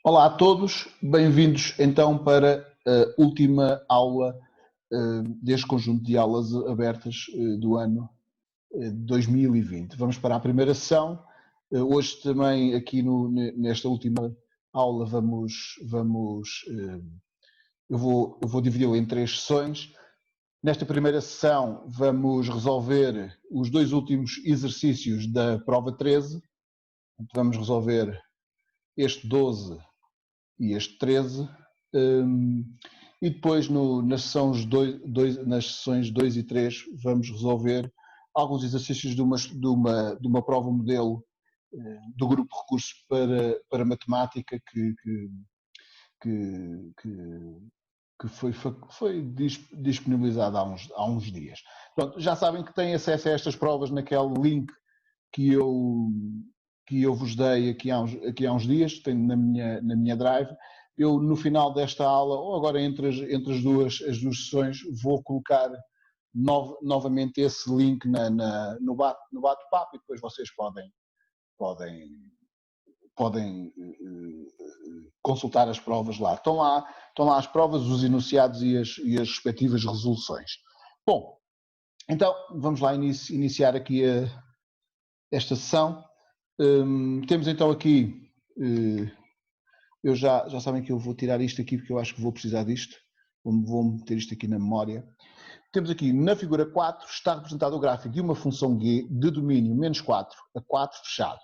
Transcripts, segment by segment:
Olá a todos, bem-vindos então para a última aula deste conjunto de aulas abertas do ano 2020. Vamos para a primeira sessão. Hoje também aqui nesta última aula eu vou dividi-la em três sessões. Nesta primeira sessão vamos resolver os dois últimos exercícios da prova 13. Vamos resolver este 12 e este 13, e depois nas sessões 2 e 3 vamos resolver alguns exercícios de uma prova modelo do grupo de recursos para matemática que foi disponibilizada há uns dias. Pronto, já sabem que têm acesso a estas provas naquele link que eu vos dei aqui há uns dias, tenho na minha drive. Eu, no final desta aula, ou agora entre as duas sessões, vou colocar novamente esse link no bate-papo e depois vocês podem consultar as provas lá. Estão lá as provas, os enunciados e as respectivas resoluções. Bom, então vamos lá iniciar aqui esta sessão. Temos então aqui, eu já sabem que eu vou tirar isto aqui porque eu acho que vou precisar disto, vou meter isto aqui na memória. Temos aqui na figura 4 está representado o gráfico de uma função g de domínio menos 4 a 4 fechado.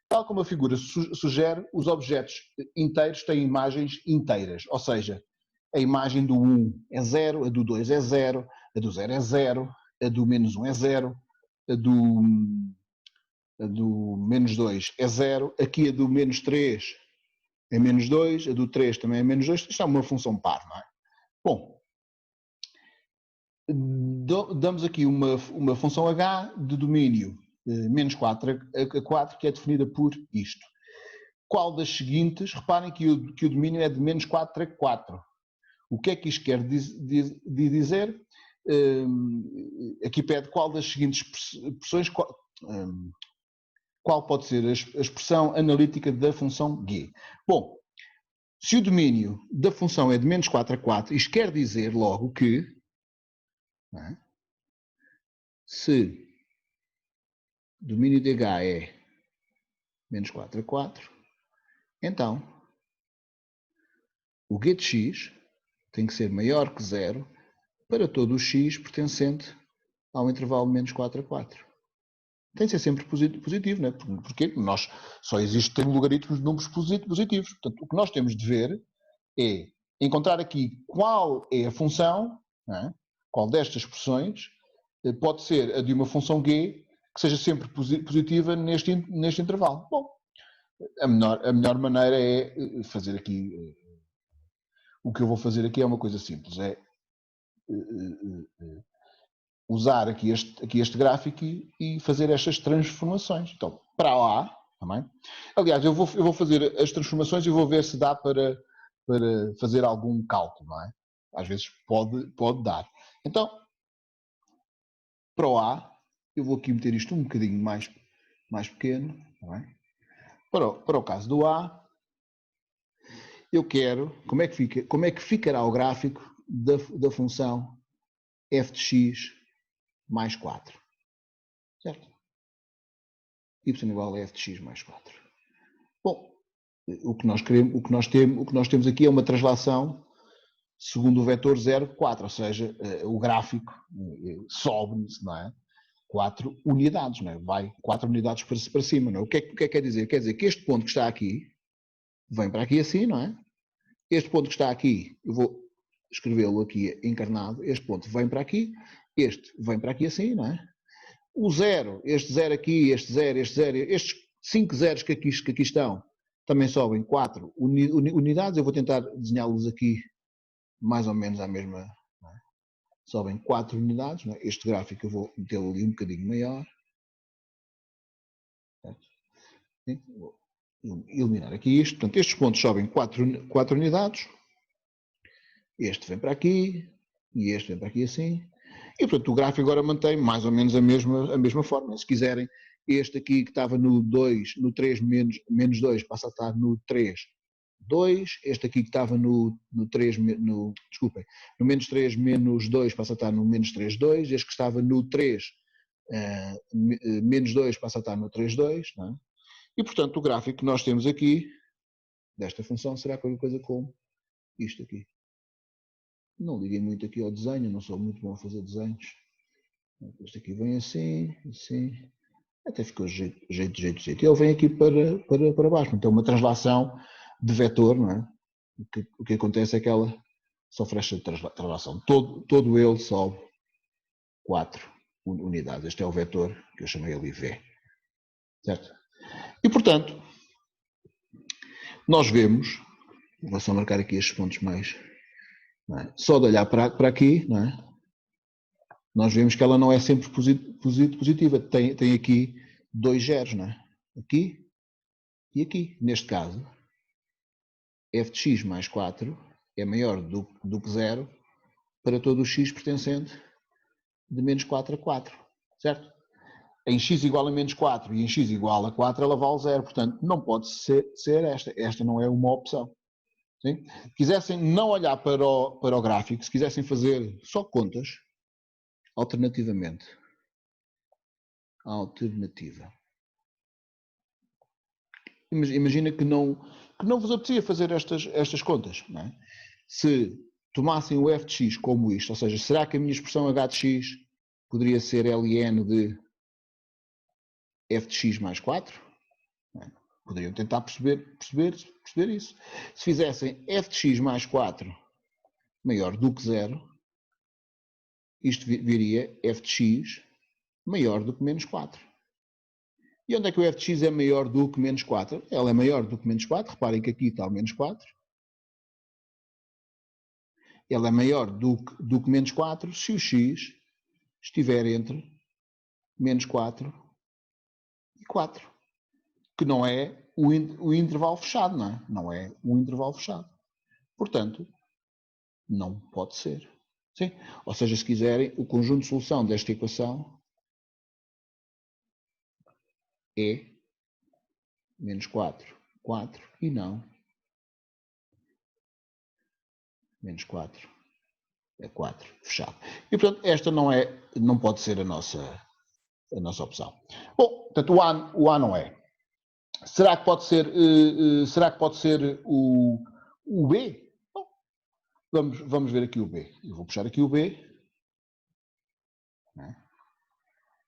Tal como a figura sugere, os objetos inteiros têm imagens inteiras, ou seja, a imagem do 1 é 0, a do 2 é 0, a do 0 é 0, a do menos 1 é 0, a do menos 2 é 0, aqui a do menos 3 é menos 2, a do 3 também é menos 2, isto é uma função par, não é? Bom, damos aqui uma função h de domínio menos 4 a 4, que é definida por isto. Qual das seguintes, reparem que o domínio é de menos 4 a 4. O que é que isto quer dizer? Aqui pede qual das seguintes expressões, qual pode ser a expressão analítica da função g. Bom, se o domínio da função é de menos 4 a 4, isto quer dizer logo que, se o domínio de h é menos 4 a 4, então o g de x tem que ser maior que 0 para todo o x pertencente ao intervalo menos 4 a 4. Tem que ser sempre positivo, não é? Porque nós só existem logaritmos de números positivos. Portanto, o que nós temos de ver é encontrar aqui qual é a função, é? Qual destas expressões pode ser a de uma função g que seja sempre positiva neste intervalo. Bom, a melhor maneira é fazer aqui, o que eu vou fazer aqui é uma coisa simples, é usar aqui este gráfico e fazer estas transformações. Então, para lá, também. Aliás, eu vou fazer as transformações e vou ver se dá para fazer algum cálculo, não é? Às vezes pode dar. Então, para o A, eu vou aqui meter isto um bocadinho mais pequeno, não é? Para o caso do A, eu quero, como é que ficará o gráfico da função f de x mais 4, certo? Y igual a f de x mais 4. Bom, o que nós temos aqui é uma translação segundo o vetor 0, 4, ou seja, o gráfico sobe-se, não é? 4 unidades, não é? Vai 4 unidades para cima, não é? O que é que quer dizer? Quer dizer que este ponto que está aqui vem para aqui assim, não é? Este ponto que está aqui, eu vou escrevê-lo aqui encarnado, este ponto vem para aqui, este vem para aqui assim, não é? O 0, este 0 aqui, este 0, estes 5 zeros que aqui estão, também sobem 4 unidades. Eu vou tentar desenhá-los aqui mais ou menos à mesma. É? Sobem 4 unidades. Não é? Este gráfico eu vou metê-lo ali um bocadinho maior. Vou eliminar aqui isto. Portanto, estes pontos sobem 4 unidades. Este vem para aqui e este vem para aqui assim. E, portanto, o gráfico agora mantém mais ou menos a mesma forma. Se quiserem, este aqui que estava no 2, no 3 menos 2, passa a estar no 3 2, este aqui que estava no 3, desculpem, no menos 3 menos 2 passa a estar no menos 3, 2, este que estava no 3 menos 2 passa a estar no 3, 2, não é? E portanto o gráfico que nós temos aqui, desta função, será qualquer coisa como isto aqui. Não liguei muito aqui ao desenho, não sou muito bom a fazer desenhos. Este aqui vem assim, assim, até ficou jeito. E ele vem aqui para baixo, então uma translação de vetor, não é? O que acontece é que ela sofre esta translação. Todo ele sobe 4 unidades. Este é o vetor que eu chamei ali V. Certo? E, portanto, nós vemos, vou só marcar aqui estes pontos mais, não é? Só de olhar para aqui, não é? Nós vemos que ela não é sempre positiva. Tem aqui 2 zeros, não é? Aqui e aqui. Neste caso, f de x mais 4 é maior do que 0 para todo o x pertencente de menos 4 a 4, certo? Em x igual a menos 4 e em x igual a 4 ela vale 0, portanto não pode ser esta. Esta não é uma opção. Sim? Se quisessem não olhar para o gráfico, se quisessem fazer só contas, alternativa. Imagina que não vos apetecia fazer estas contas. Não é? Se tomassem o f de x como isto, ou seja, será que a minha expressão h de x poderia ser ln de f de x mais 4? Não é? Poderiam tentar perceber isso. Se fizessem f de x mais 4 maior do que 0, isto viria f de x maior do que menos 4. E onde é que o f de x é maior do que menos 4? Ela é maior do que menos 4. Reparem que aqui está o menos 4. Ela é maior do que menos 4 se o x estiver entre menos 4 e 4. Que não é o intervalo fechado, não é? Não é um intervalo fechado. Portanto, não pode ser. Sim? Ou seja, se quiserem, o conjunto de solução desta equação é menos 4, 4 e não menos 4 é 4, fechado. E portanto, esta não pode ser a nossa opção. Bom, portanto, o A não é. Será que pode ser, o B? Bom, vamos ver aqui o B. Eu vou puxar aqui o B. Né?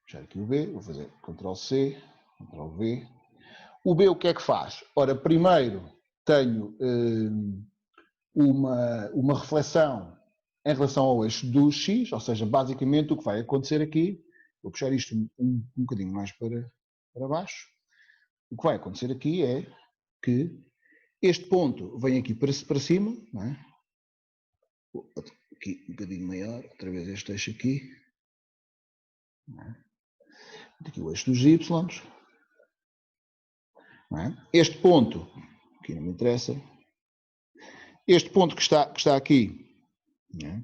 Puxar aqui o B, vou fazer Ctrl C, Ctrl V. O B o que é que faz? Ora, primeiro tenho uma reflexão em relação ao eixo do X, ou seja, basicamente o que vai acontecer aqui, vou puxar isto um bocadinho mais para baixo, o que vai acontecer aqui é que este ponto vem aqui para cima, não é? Aqui um bocadinho maior, outra vez este eixo aqui, não é? Aqui o eixo dos Y, não é? Este ponto, aqui não me interessa, este ponto que está aqui, não é?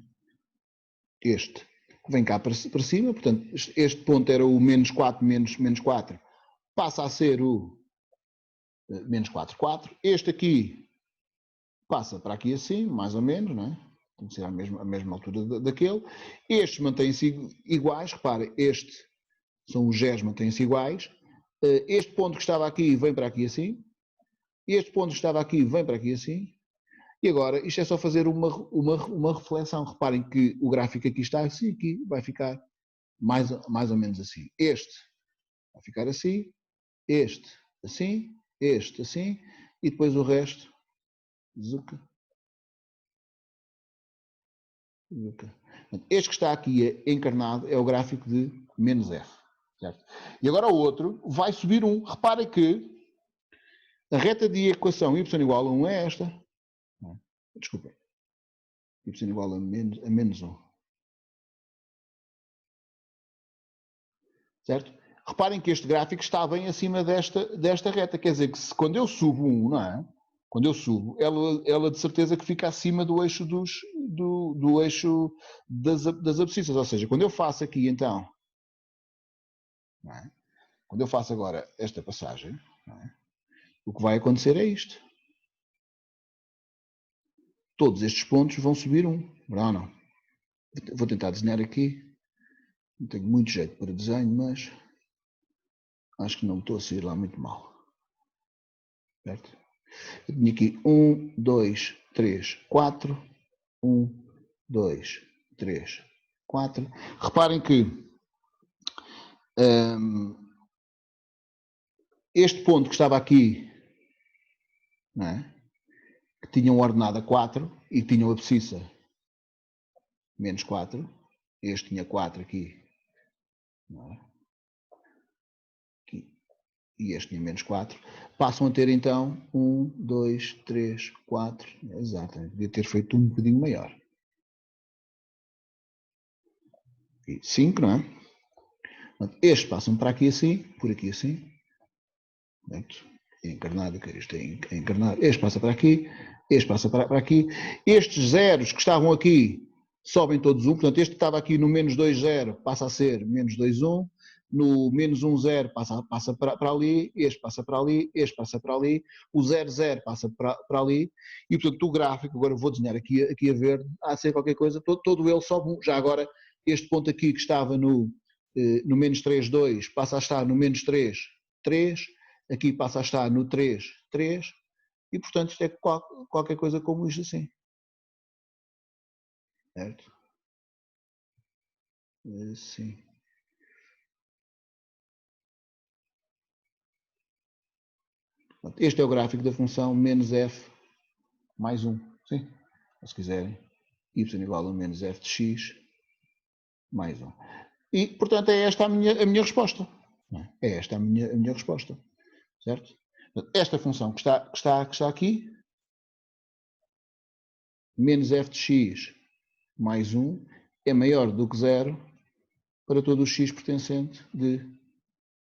Este vem cá para cima, portanto, este ponto era o menos 4 menos 4, passa a ser o menos 4, 4. Este aqui passa para aqui assim, mais ou menos, não é? Tem que ser a mesma altura daquele. Estes mantêm-se iguais, repare, este são os Gs, mantêm-se iguais. Este ponto que estava aqui vem para aqui assim. Este ponto que estava aqui vem para aqui assim. E agora, isto é só fazer uma reflexão. Reparem que o gráfico aqui está assim, aqui vai ficar mais ou menos assim. Este vai ficar assim, este assim, este assim, e depois o resto, zuca. Este que está aqui encarnado é o gráfico de menos f. Certo? E agora o outro vai subir 1. Reparem que a reta de equação y igual a 1 é esta. Desculpem. Y igual a menos 1. Certo? Reparem que este gráfico está bem acima desta reta. Quer dizer que quando eu subo 1, não é? Quando eu subo, ela de certeza que fica acima do eixo do eixo das abscissas. Ou seja, quando eu faço aqui então, não é? Quando eu faço agora esta passagem, não é? O que vai acontecer é isto. todos estes pontos vão subir 1. Não, não. Vou tentar desenhar aqui. Não tenho muito jeito para desenho, mas acho que não me estou a sair lá muito mal. Certo? Eu tenho aqui 1, 2, 3, 4. 1, 2, 3, 4. Reparem que este ponto que estava aqui, não é? Que tinha um ordenado a 4 e tinha uma abscissa menos 4. Este tinha 4 aqui. Não é? Aqui. E este tinha menos 4. Passam a ter então 1, 2, 3, 4. Exato. Devia ter feito um bocadinho maior. E 5, não é? Estes passam para aqui assim, por aqui assim. Portanto, encarnado, isto é encarnado. Este passa para aqui, este passa para aqui. Estes zeros que estavam aqui sobem todos 1. Portanto, este que estava aqui no menos 2, 0 passa a ser menos 2, 1. No menos 1, 0 passa para ali. Este passa para ali. Este passa para ali. O 0, 0 passa para ali. E, portanto, o gráfico, agora vou desenhar aqui a verde, há de ser qualquer coisa, todo ele sobe 1. Já agora, este ponto aqui que estava no menos 3, 2 passa a estar no menos 3, 3. Aqui passa a estar no 3, 3, e portanto isto é qualquer coisa como isto assim. Certo? Assim. Este é o gráfico da função menos f mais 1. Sim? Se quiserem, y igual a menos f de x mais 1. E, portanto, é esta a minha resposta. É esta a minha resposta. Certo? Esta função que está aqui, menos f de x mais 1, é maior do que 0 para todo o x pertencente de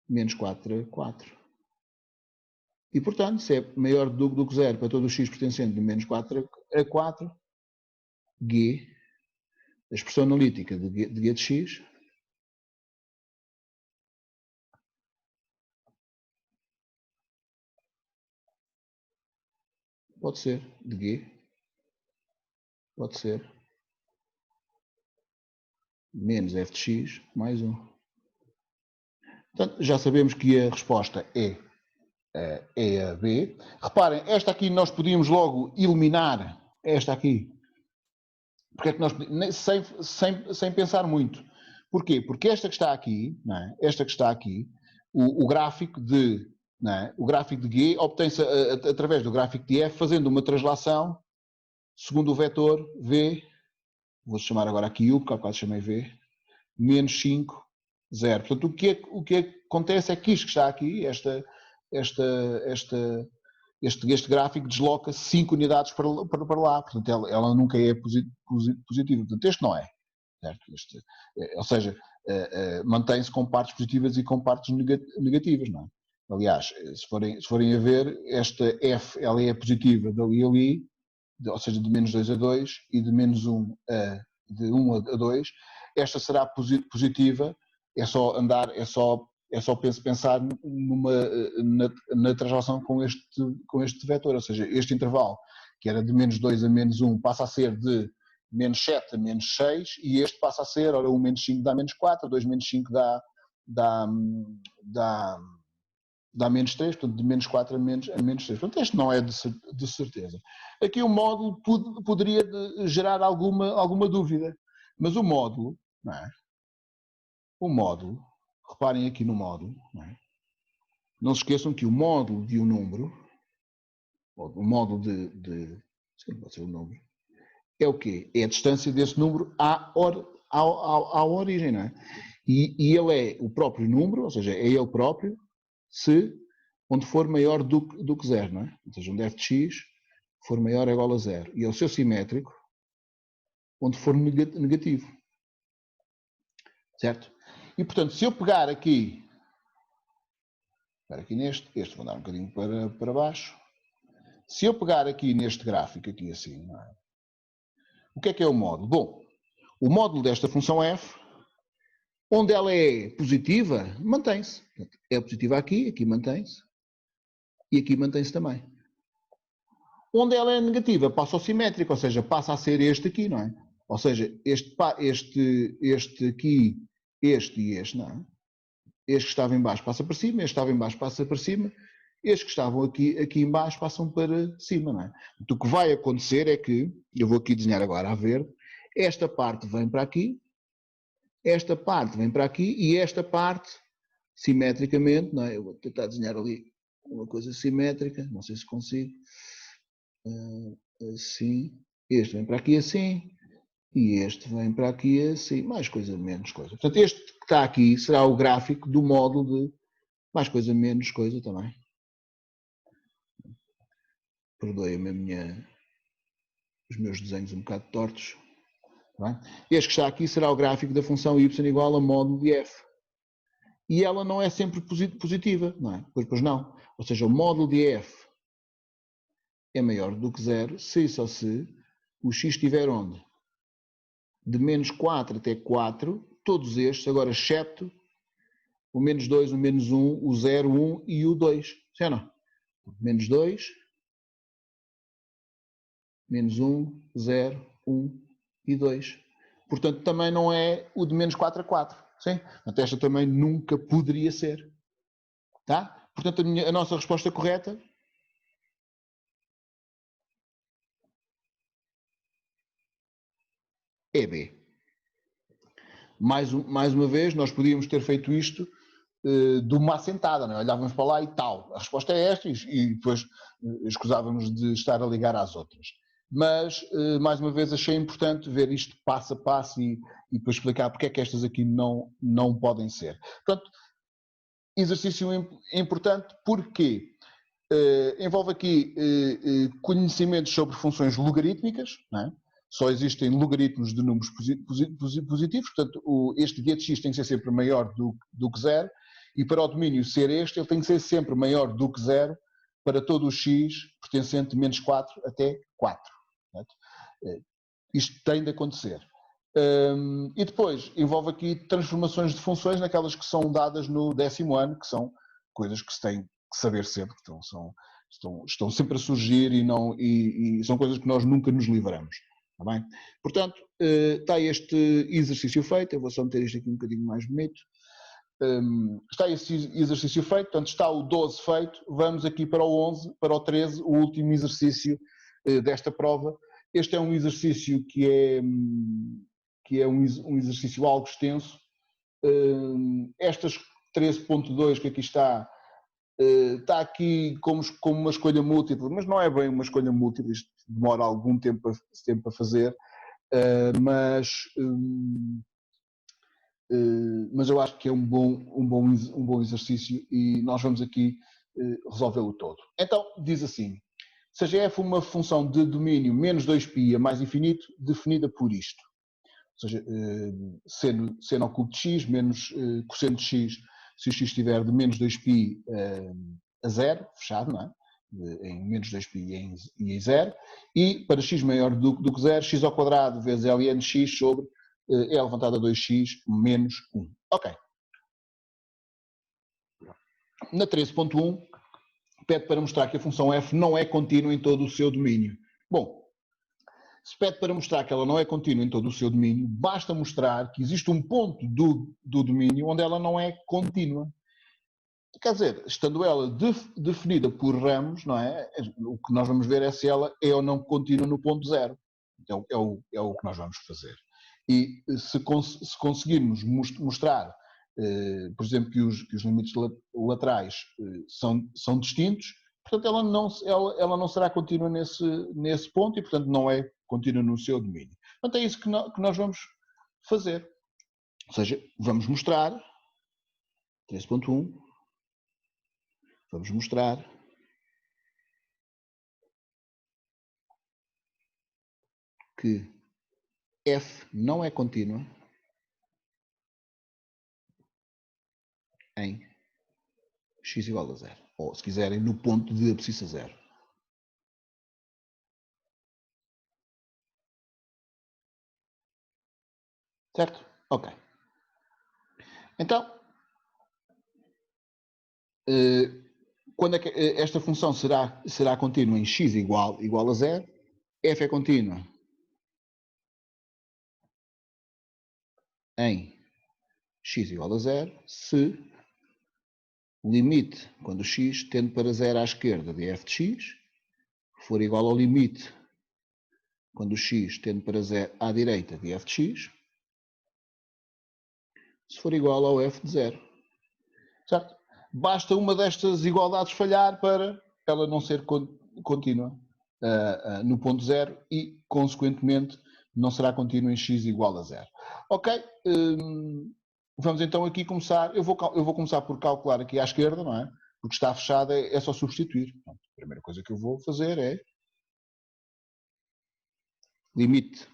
menos 4 a 4. E, portanto, se é maior do que 0 para todo o x pertencente de menos 4 a 4, G, a expressão analítica de G de x, pode ser de G, pode ser menos f de x mais 1. Portanto, já sabemos que a resposta é a B. Reparem, esta aqui nós podíamos logo eliminar, esta aqui, porque é que nós, sem pensar muito. Porquê? Porque esta que está aqui, não é? Esta que está aqui, o gráfico de, não é? O gráfico de G obtém-se através do gráfico de F, fazendo uma translação segundo o vetor V, vou chamar agora aqui U, porque há bocado chamei V, menos 5, 0. Portanto, o que acontece é que isto que está aqui, este gráfico desloca 5 unidades para lá, portanto ela nunca é positiva, portanto este não é, certo? Ou seja, mantém-se com partes positivas e com partes negativas, não é? Aliás, se forem a ver, esta F ela é positiva dali a ali, ou seja, de menos 2 a 2 e de menos 1 de 1 a 2, esta será positiva, é só pensar na translação com este vetor, ou seja, este intervalo, que era de menos 2 a menos 1, passa a ser de menos 7 a menos 6, e este passa a ser, ora, 1 menos 5 dá menos 4, 2 menos 5 dá menos 3, portanto, de menos 4 a menos 3. Portanto, este não é de certeza. Aqui o módulo poderia gerar alguma dúvida, mas o módulo, não é? O módulo, reparem aqui no módulo, não é? Não se esqueçam que o módulo de um número, o módulo pode ser o número, é o quê? É a distância desse número à origem, não é? E ele é o próprio número, ou seja, é ele próprio, onde for maior do que 0, não é? Ou seja, onde f de x for maior ou igual a 0. E é o seu simétrico, onde for negativo. Certo? E, portanto, se eu pegar aqui neste, este vou dar um bocadinho para baixo. Se eu pegar aqui neste gráfico, aqui assim, não é? O que é o módulo? Bom, o módulo desta função f, onde ela é positiva, mantém-se. É positiva aqui mantém-se, e aqui mantém-se também. Onde ela é negativa, passa ao simétrico, ou seja, passa a ser este aqui, não é? Ou seja, este aqui, este e este, não é? Este que estava em baixo passa para cima, este que estava em baixo passa para cima, estes que estavam aqui em baixo passam para cima, não é? Então, o que vai acontecer é que, eu vou aqui desenhar agora a verde, esta parte vem para aqui, esta parte vem para aqui e esta parte, simetricamente, não é? Eu vou tentar desenhar ali uma coisa simétrica, não sei se consigo, assim, este vem para aqui assim, e este vem para aqui assim, mais coisa, menos coisa. Portanto, este que está aqui será o gráfico do módulo de mais coisa, menos coisa também. Perdoem-me os meus desenhos um bocado tortos. Este que está aqui será o gráfico da função y igual a módulo de f. E ela não é sempre positiva, não é? Pois não. Ou seja, o módulo de f é maior do que zero se e só se o x estiver onde? De menos 4 até 4, todos estes, agora excepto o menos 2, o menos 1, o 0, 1 e o 2. Sim ou não? Menos 2, menos 1, 0, 1 e 2. Portanto, também não é o de menos 4 a 4. Sim? Portanto, esta também nunca poderia ser. Tá? Portanto, a nossa resposta correta é B. Mais uma vez, nós podíamos ter feito isto de uma assentada, não é? Olhávamos para lá e tal. A resposta é esta e depois escusávamos de estar a ligar às outras. Mas, mais uma vez, achei importante ver isto passo a passo e depois explicar porque é que estas aqui não podem ser. Portanto, exercício importante porque envolve aqui conhecimentos sobre funções logarítmicas, não é? Só existem logaritmos de números positivos, portanto, este g de x tem que ser sempre maior do que zero, e para o domínio ser este, ele tem que ser sempre maior do que zero para todo o x pertencente de menos 4 até 4. Isto tem de acontecer. E depois envolve aqui transformações de funções naquelas que são dadas no 10º ano, que são coisas que se tem que saber sempre, que estão sempre a surgir e são coisas que nós nunca nos livramos. Está bem? Portanto, está este exercício feito, eu vou só meter isto aqui um bocadinho mais bonito. Está esse exercício feito, portanto está o 12 feito, vamos aqui para o 11, para o 13, o último exercício desta prova. Este é um exercício que é um exercício algo extenso. Estas 13.2 que aqui está aqui como uma escolha múltipla, mas não é bem uma escolha múltipla, isto demora algum tempo a fazer, mas eu acho que é um bom exercício e nós vamos aqui resolvê-lo todo. Então, diz assim, seja f uma função de domínio menos 2π a mais infinito, definida por isto. Ou seja, seno oculto de x menos cosseno de x, se o x estiver de menos 2π a zero, fechado, não é? Em menos 2π e em zero, e para x maior do que zero, x ao quadrado vezes ln x sobre é levantado a 2x menos 1. Ok. Na 13.1, pede para mostrar que a função f não é contínua em todo o seu domínio. Bom, se pede para mostrar que ela não é contínua em todo o seu domínio, basta mostrar que existe um ponto do domínio onde ela não é contínua. Quer dizer, estando ela definida por ramos, não é? O que nós vamos ver é se ela é ou não contínua no ponto zero. É o que nós vamos fazer. E se conseguirmos mostrar, por exemplo, que os limites laterais são distintos, portanto ela não será contínua nesse ponto e, portanto, não é contínua no seu domínio. Portanto, é isso que nós vamos fazer. Ou seja, vamos mostrar, 13.1, vamos mostrar que f não é contínua em x igual a zero. Ou, se quiserem, no ponto de abscissa zero. Certo? Ok. Então, quando é que esta função será contínua em x igual a 0, f é contínua em x igual a 0 se o limite, quando x tende para 0 à esquerda de f de x, for igual ao limite, quando x tende para 0 à direita de f de x, se for igual ao f de 0. Certo? Basta uma destas igualdades falhar para ela não ser contínua no ponto 0 e, consequentemente, não será contínua em x igual a 0. Ok? Vamos então aqui começar. Eu vou começar por calcular aqui à esquerda, não é? Porque está fechada, é só substituir. Portanto, a primeira coisa que eu vou fazer é limite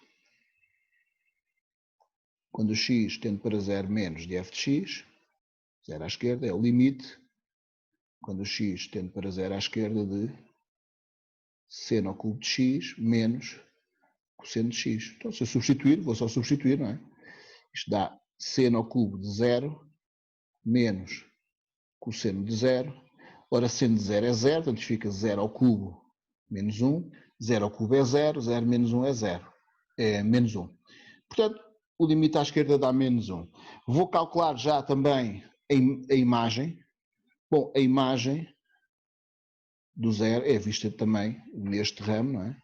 quando x tende para 0 menos de f de x, 0 à esquerda, é o limite quando x tende para 0 à esquerda de seno ao cubo de x menos cosseno de x. Então, se eu substituir, vou só substituir, não é? Isto dá seno ao cubo de 0 menos cosseno de 0. Ora, seno de 0 é 0, portanto fica 0 ao cubo menos 1. 0 ao cubo é 0, 0 menos 1 é 0. É menos 1. Portanto, o limite à esquerda dá menos 1. Vou calcular já também a imagem. Bom, a imagem do 0 é vista também neste ramo, não é?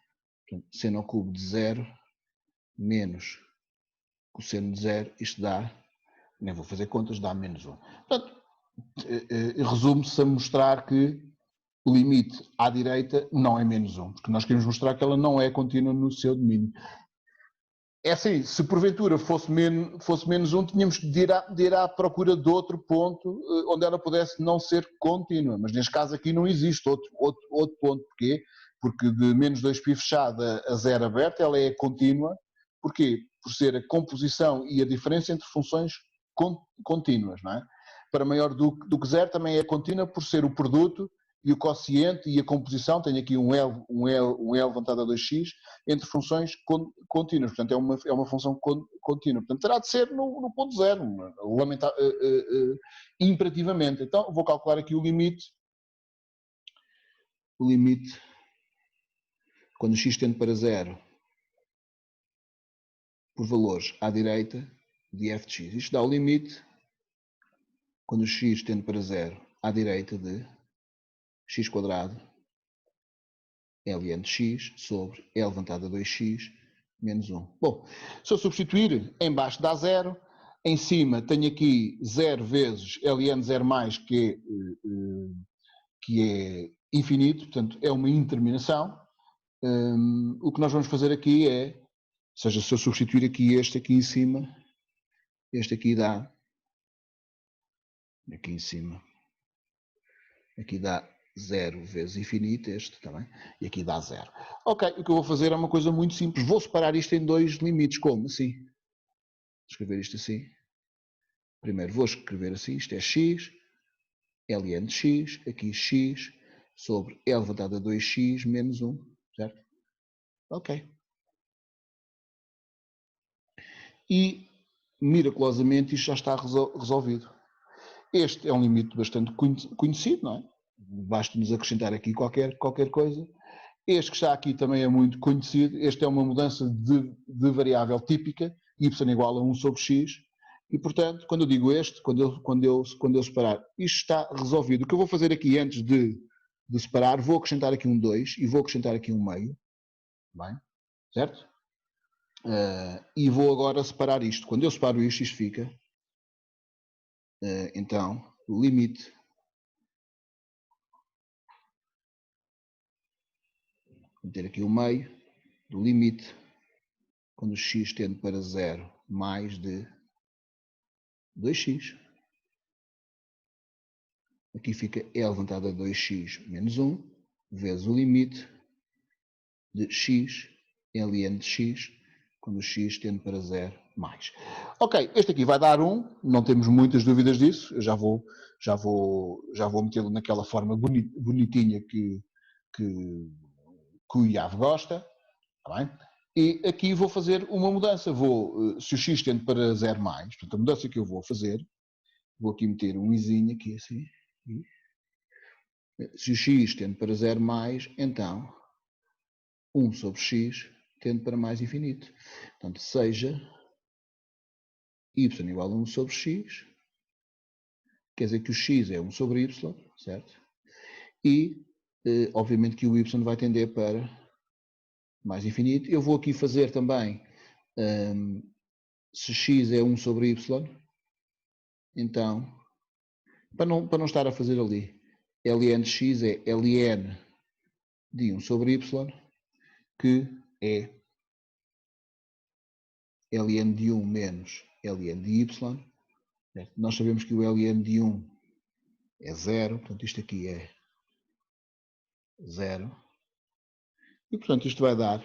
Portanto, seno ao cubo de 0 menos cosseno de 0, isto dá, nem vou fazer contas, dá menos 1. Portanto, resume-se a mostrar que o limite à direita não é menos 1, porque nós queremos mostrar que ela não é contínua no seu domínio. É assim, se porventura fosse menos 1, tínhamos de ir à procura de outro ponto onde ela pudesse não ser contínua, mas neste caso aqui não existe outro ponto. Porquê? Porque de menos 2π fechada a 0 aberta ela é contínua. Porquê? Por ser a composição e a diferença entre funções contínuas, não é? Para maior do que 0 também é contínua por ser o produto e o quociente e a composição, tenho aqui um L levantado a 2x, entre funções contínuas, portanto é uma função contínua, portanto terá de ser no ponto 0, imperativamente. Então vou calcular aqui o limite quando x tende para 0 por valores à direita de f de x. Isto dá o limite quando x tende para 0 à direita de x quadrado ln de x sobre L levantado a 2x menos 1. Bom, se eu substituir, em baixo dá 0, em cima tenho aqui 0 vezes ln 0 mais, que é infinito, portanto é uma indeterminação. O que nós vamos fazer aqui é, ou seja, se eu substituir aqui este aqui em cima, este aqui dá, aqui em cima, aqui dá 0 vezes infinito, este também, e aqui dá 0. Ok, o que eu vou fazer é uma coisa muito simples. Vou separar isto em dois limites. Como? Assim. Vou escrever isto assim. Primeiro vou escrever assim, isto é x, ln de x, aqui x, sobre L levantado a 2x menos 1, certo? Ok. E, miraculosamente, isto já está resolvido. Este é um limite bastante conhecido, não é? Basta-nos acrescentar aqui qualquer coisa. Este que está aqui também é muito conhecido. Este é uma mudança de variável típica, y igual a 1 sobre x. E, portanto, quando eu digo este, quando eu separar, isto está resolvido. O que eu vou fazer aqui antes de separar, vou acrescentar aqui um 2 e vou acrescentar aqui um meio. Bem, certo? E vou agora separar isto. Quando eu separo isto, isto fica, então, o limite vou ter aqui o meio do limite quando x tende para 0 mais de 2x. Aqui fica L levantado a 2x menos 1 vezes o limite de x ln de x quando x tende para 0 mais. Ok, este aqui vai dar 1, não temos muitas dúvidas disso, eu já vou metê-lo naquela forma bonitinha que o IAV gosta, está bem? E aqui vou fazer uma mudança, se o x tende para 0 mais, portanto a mudança que eu vou fazer, vou aqui meter um izinho aqui assim, Se o x tende para 0 mais, então 1 sobre x tende para mais infinito. Portanto, seja y igual a 1 sobre x, quer dizer que o x é 1 sobre y, certo? E, obviamente, que o y vai tender para mais infinito. Eu vou aqui fazer também, se x é 1 sobre y, então, para não estar a fazer ali, ln de x é ln de 1 sobre y, que é ln de 1 menos ln de y. Certo? Nós sabemos que o ln de 1 é 0, portanto isto aqui é 0. E portanto isto vai dar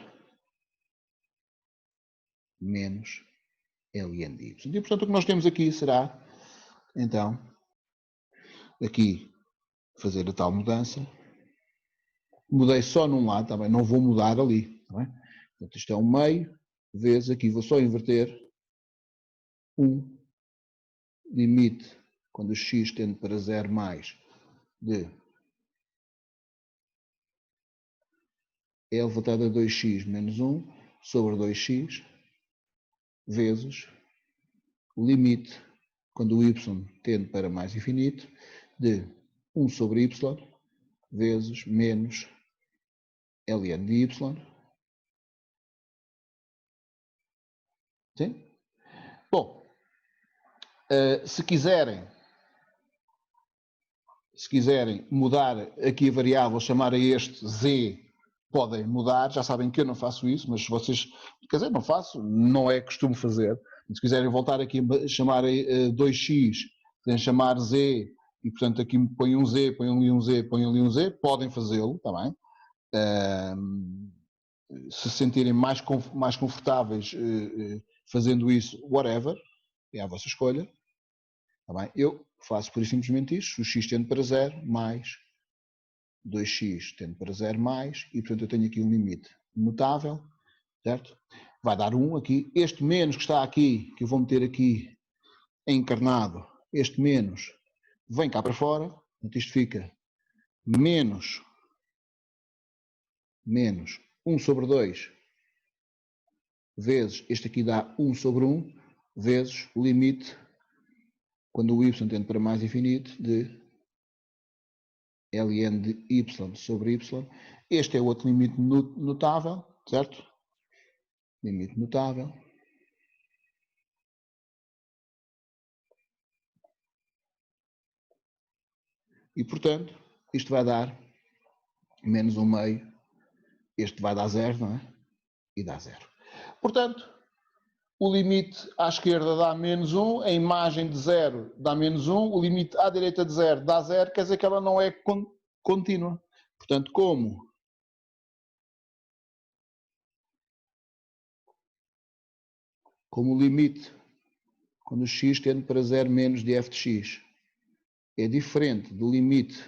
menos ln de y. E portanto o que nós temos aqui será, então, aqui fazer a tal mudança. Mudei só num lado, também não vou mudar ali. Tá bem? Portanto isto é um meio, vezes aqui vou só inverter 1 limite quando o x tende para 0 mais de e elevado a 2x menos 1 sobre 2x vezes o limite quando o y tende para mais infinito de 1 sobre y vezes menos ln de y. Sim? Bom, se quiserem mudar aqui a variável, chamar a este z, podem mudar, já sabem que eu não faço isso, mas se vocês, quer dizer, não faço, não é costume fazer. Se quiserem voltar aqui a chamar 2x, podem chamar z, e portanto aqui põem um z, põem ali um z, põem ali um z, podem fazê-lo, está bem? Se sentirem mais confortáveis fazendo isso, whatever, é a vossa escolha. Tá bem? Eu faço por simplesmente isto, o x tende para 0 mais 2x tende para 0 mais, e portanto eu tenho aqui um limite notável, certo? Vai dar 1 aqui. Este menos que está aqui, que eu vou meter aqui encarnado, este menos vem cá para fora, portanto isto fica menos 1 sobre 2 vezes, este aqui dá 1 sobre 1, vezes o limite, quando o y tende para mais infinito, de ln de y sobre y. Este é o outro limite notável, certo? Limite notável. E, portanto, isto vai dar menos 1 meio. Este vai dar 0, não é? E dá 0. Portanto, o limite à esquerda dá menos 1, a imagem de 0 dá menos 1, o limite à direita de 0 dá 0, quer dizer que ela não é contínua. Portanto, como o limite, quando o x tende para 0 menos de f de x, é diferente do limite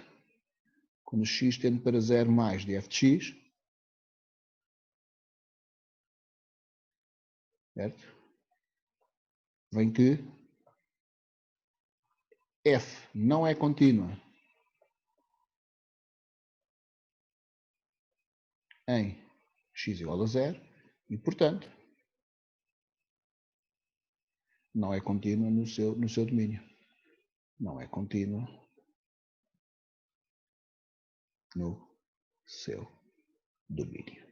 quando o x tende para 0 mais de f de x, certo? Vem que f não é contínua em x igual a 0 e, portanto, não é contínua no seu domínio. Não é contínua no seu domínio.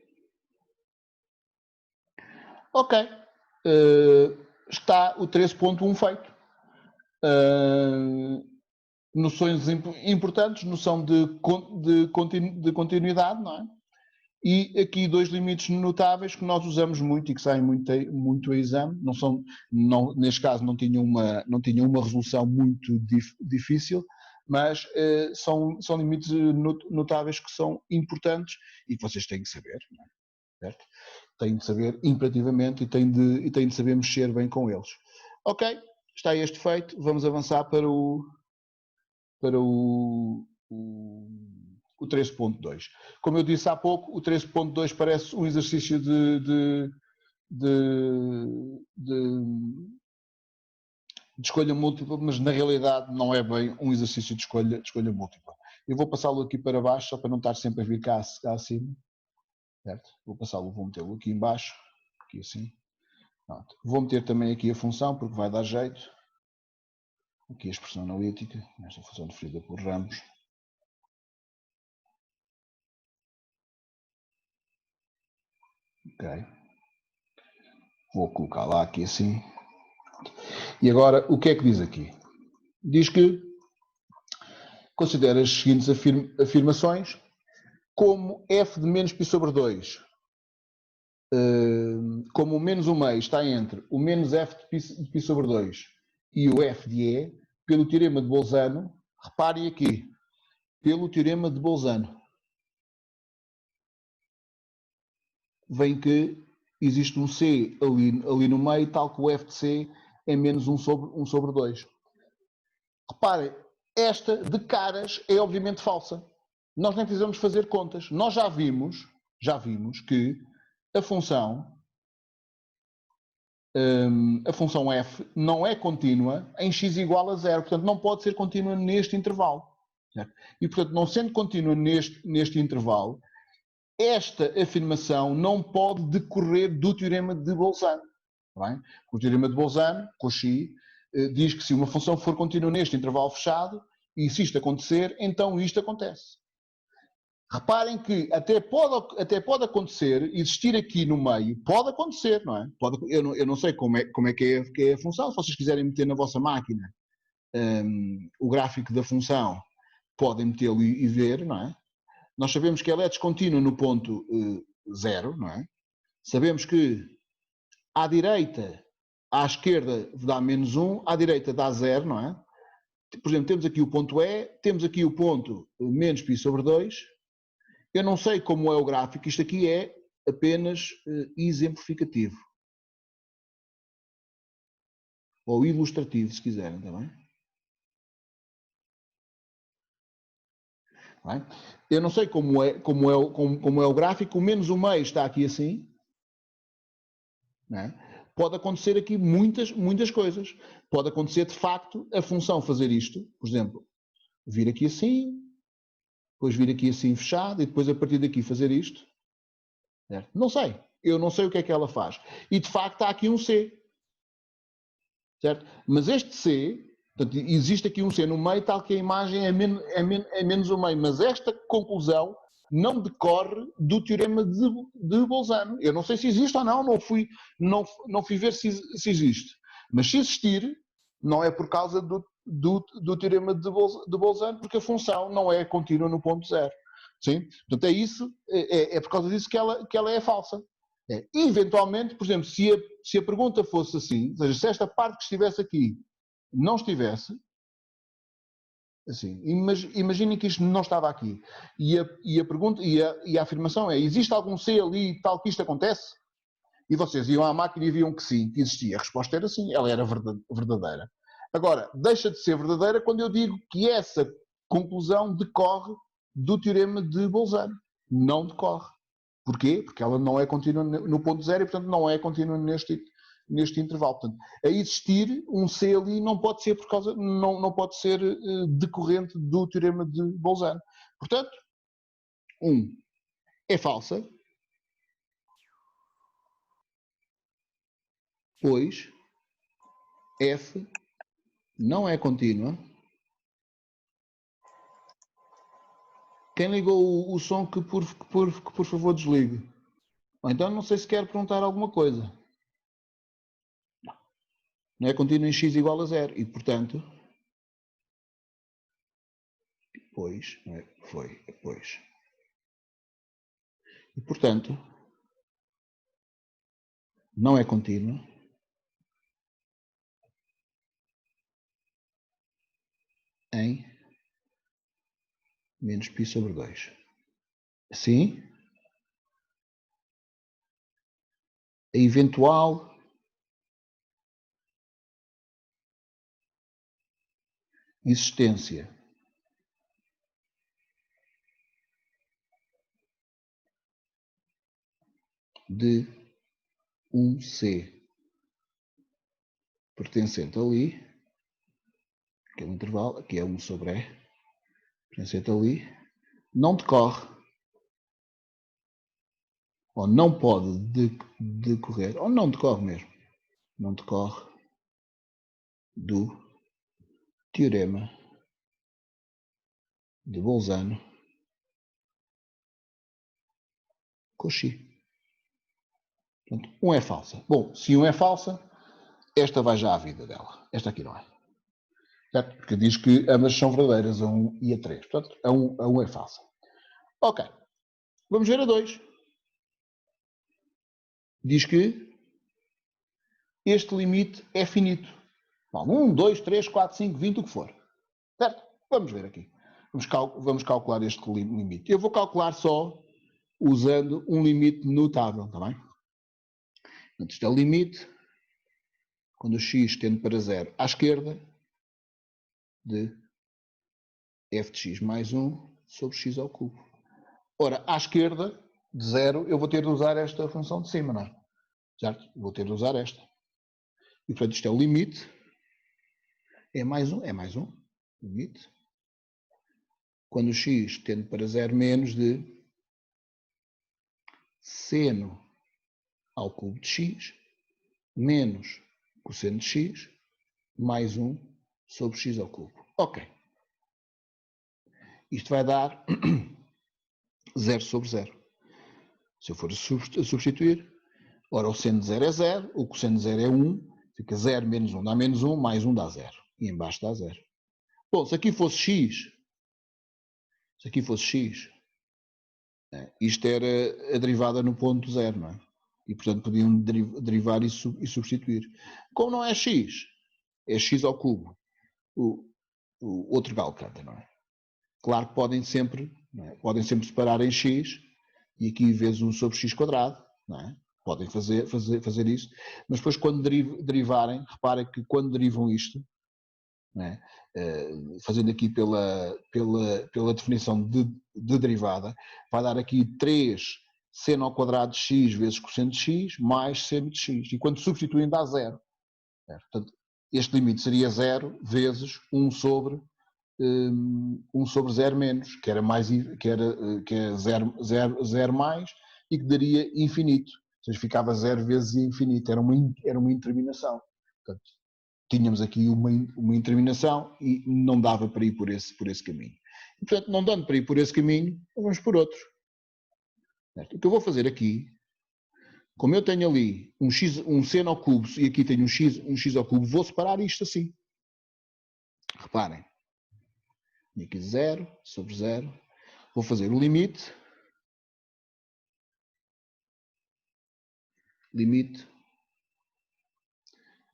Ok. Está o 13.1 feito. Noções importantes, noção de continuidade, não é? E aqui dois limites notáveis que nós usamos muito e que saem muito a exame. Neste caso não tinham uma resolução muito difícil, mas são limites notáveis que são importantes e que vocês têm que saber, não é? Certo? Têm de saber imperativamente e têm de saber mexer bem com eles. Ok, está este feito, vamos avançar para o 13.2. Como eu disse há pouco, o 13.2 parece um exercício de escolha múltipla, mas na realidade não é bem um exercício de escolha múltipla. Eu vou passá-lo aqui para baixo, só para não estar sempre a vir cá acima. Certo? Vou passá-lo, vou metê-lo aqui em baixo, aqui assim. Pronto. Vou meter também aqui a função, porque vai dar jeito. Aqui a expressão analítica, esta função definida por ramos. Ok. Vou colocar lá aqui assim. E agora, o que é que diz aqui? Diz que considera as seguintes afirmações como f de menos π sobre 2, como o menos 1 meio está entre o menos f de π sobre 2 e o f de e, pelo teorema de Bolzano, reparem aqui, pelo teorema de Bolzano, vem que existe um c ali no meio, tal que o f de c é menos 1 sobre 2. Reparem, esta de caras é obviamente falsa. Nós nem precisamos fazer contas. Nós já vimos que a função f não é contínua em x igual a 0. Portanto, não pode ser contínua neste intervalo. Certo? E, portanto, não sendo contínua neste intervalo, esta afirmação não pode decorrer do teorema de Bolzano. Bem? O teorema de Bolzano, Cauchy, diz que se uma função for contínua neste intervalo fechado, e se isto acontecer, então isto acontece. Reparem que até pode acontecer, existir aqui no meio, pode acontecer, não é? Eu não sei como é que é a função, se vocês quiserem meter na vossa máquina o gráfico da função, podem metê-lo e ver, não é? Nós sabemos que ela é descontínua no ponto 0, não é? Sabemos que à direita, à esquerda dá menos 1, à direita dá 0, não é? Por exemplo, temos aqui o ponto E, temos aqui o ponto menos π sobre 2. Eu não sei como é o gráfico, isto aqui é apenas exemplificativo. Ou ilustrativo, se quiserem, também. Bem? Eu não sei como é o gráfico, o menos 1 meio está aqui assim. Não é? Pode acontecer aqui muitas coisas. Pode acontecer, de facto, a função fazer isto, por exemplo, vir aqui assim, depois vir aqui assim fechado, e depois a partir daqui fazer isto. Certo? Não sei. Eu não sei o que é que ela faz. E, de facto, há aqui um C. Certo? Mas este C, portanto, existe aqui um C no meio, tal que a imagem é menos 1 meio. Mas esta conclusão não decorre do teorema de Bolzano. Eu não sei se existe ou não, não fui ver se existe. Mas se existir, não é por causa do teorema de Bolzano, porque a função não é contínua no ponto zero. Sim? Portanto, é por causa disso que ela é falsa. Eventualmente, por exemplo, se a pergunta fosse assim, ou seja, se esta parte que estivesse aqui não estivesse, assim, imaginem que isto não estava aqui, e a pergunta e a afirmação é: existe algum C ali tal que isto acontece? E vocês iam à máquina e viam que sim, que existia. A resposta era sim, ela era verdadeira. Agora, deixa de ser verdadeira quando eu digo que essa conclusão decorre do teorema de Bolzano. Não decorre. Porquê? Porque ela não é contínua no ponto zero e, portanto, não é contínua neste intervalo. Portanto, a existir um C ali não pode ser não pode ser decorrente do teorema de Bolzano. Portanto, é falsa, pois F não é contínua. Quem ligou o som que por favor desligue. Ou então não sei se quer perguntar alguma coisa. Não é contínua em x igual a 0 e, portanto, pois, não é? Foi, pois. E, portanto, não é contínua em menos π sobre 2. Assim, a eventual existência de um C pertencente ali, que é um intervalo, aqui é 1 sobre E, potência ali, não decorre, ou não pode decorrer, ou não decorre mesmo, não decorre do teorema de Bolzano Cauchy. Portanto, 1 é falsa. Bom, se 1 é falsa, esta vai já à vida dela. Esta aqui não é. Certo? Porque diz que ambas são verdadeiras, a 1 e a 3. Portanto, a 1 é falsa. Ok. Vamos ver a 2. Diz que este limite é finito. Bom, 1, 2, 3, 4, 5, 20, o que for. Certo? Vamos ver aqui. Vamos calcular este limite. Eu vou calcular só usando um limite notável, está bem? Portanto, isto é o limite, quando o x tende para 0 à esquerda, de f de x mais 1 sobre x ao cubo. Ora, à esquerda, de 0, eu vou ter de usar esta função de cima, não é? Certo? Vou ter de usar esta. E, portanto, isto é o limite. É mais 1. Limite. Quando o x tende para 0 menos de seno ao cubo de x menos cosseno de x mais 1 sobre x ao cubo. Ok. Isto vai dar 0 sobre 0. Se eu for substituir, ora, o seno de 0 é 0, o cosseno de 0 é 1, fica 0 menos 1 dá menos 1, mais 1 dá 0. E embaixo dá 0. Bom, se aqui fosse x, isto era a derivada no ponto 0, não é? E, portanto, podiam derivar e substituir. Como não é x, é x ao cubo, o outro Galcanta, não é? Claro que podem sempre separar em x, e aqui vezes 1 sobre x quadrado, não é? Podem fazer isso, mas depois quando derivarem, reparem que quando derivam isto, não é? Fazendo aqui pela definição de derivada, vai dar aqui 3 seno ao quadrado de x vezes cosseno de x mais seno de x, e quando substituem dá 0. Portanto, este limite seria 0 vezes 1 sobre 0 menos, que é 0 mais, e que daria infinito. Ou seja, ficava 0 vezes infinito, era uma interminação. Portanto, tínhamos aqui uma interminação e não dava para ir por esse caminho. E, portanto, não dando para ir por esse caminho, vamos por outro. O que eu vou fazer aqui, como eu tenho ali um seno ao cubo e aqui tenho um x ao cubo, vou separar isto assim. Reparem. E aqui 0 sobre 0. Vou fazer o limite. Limite.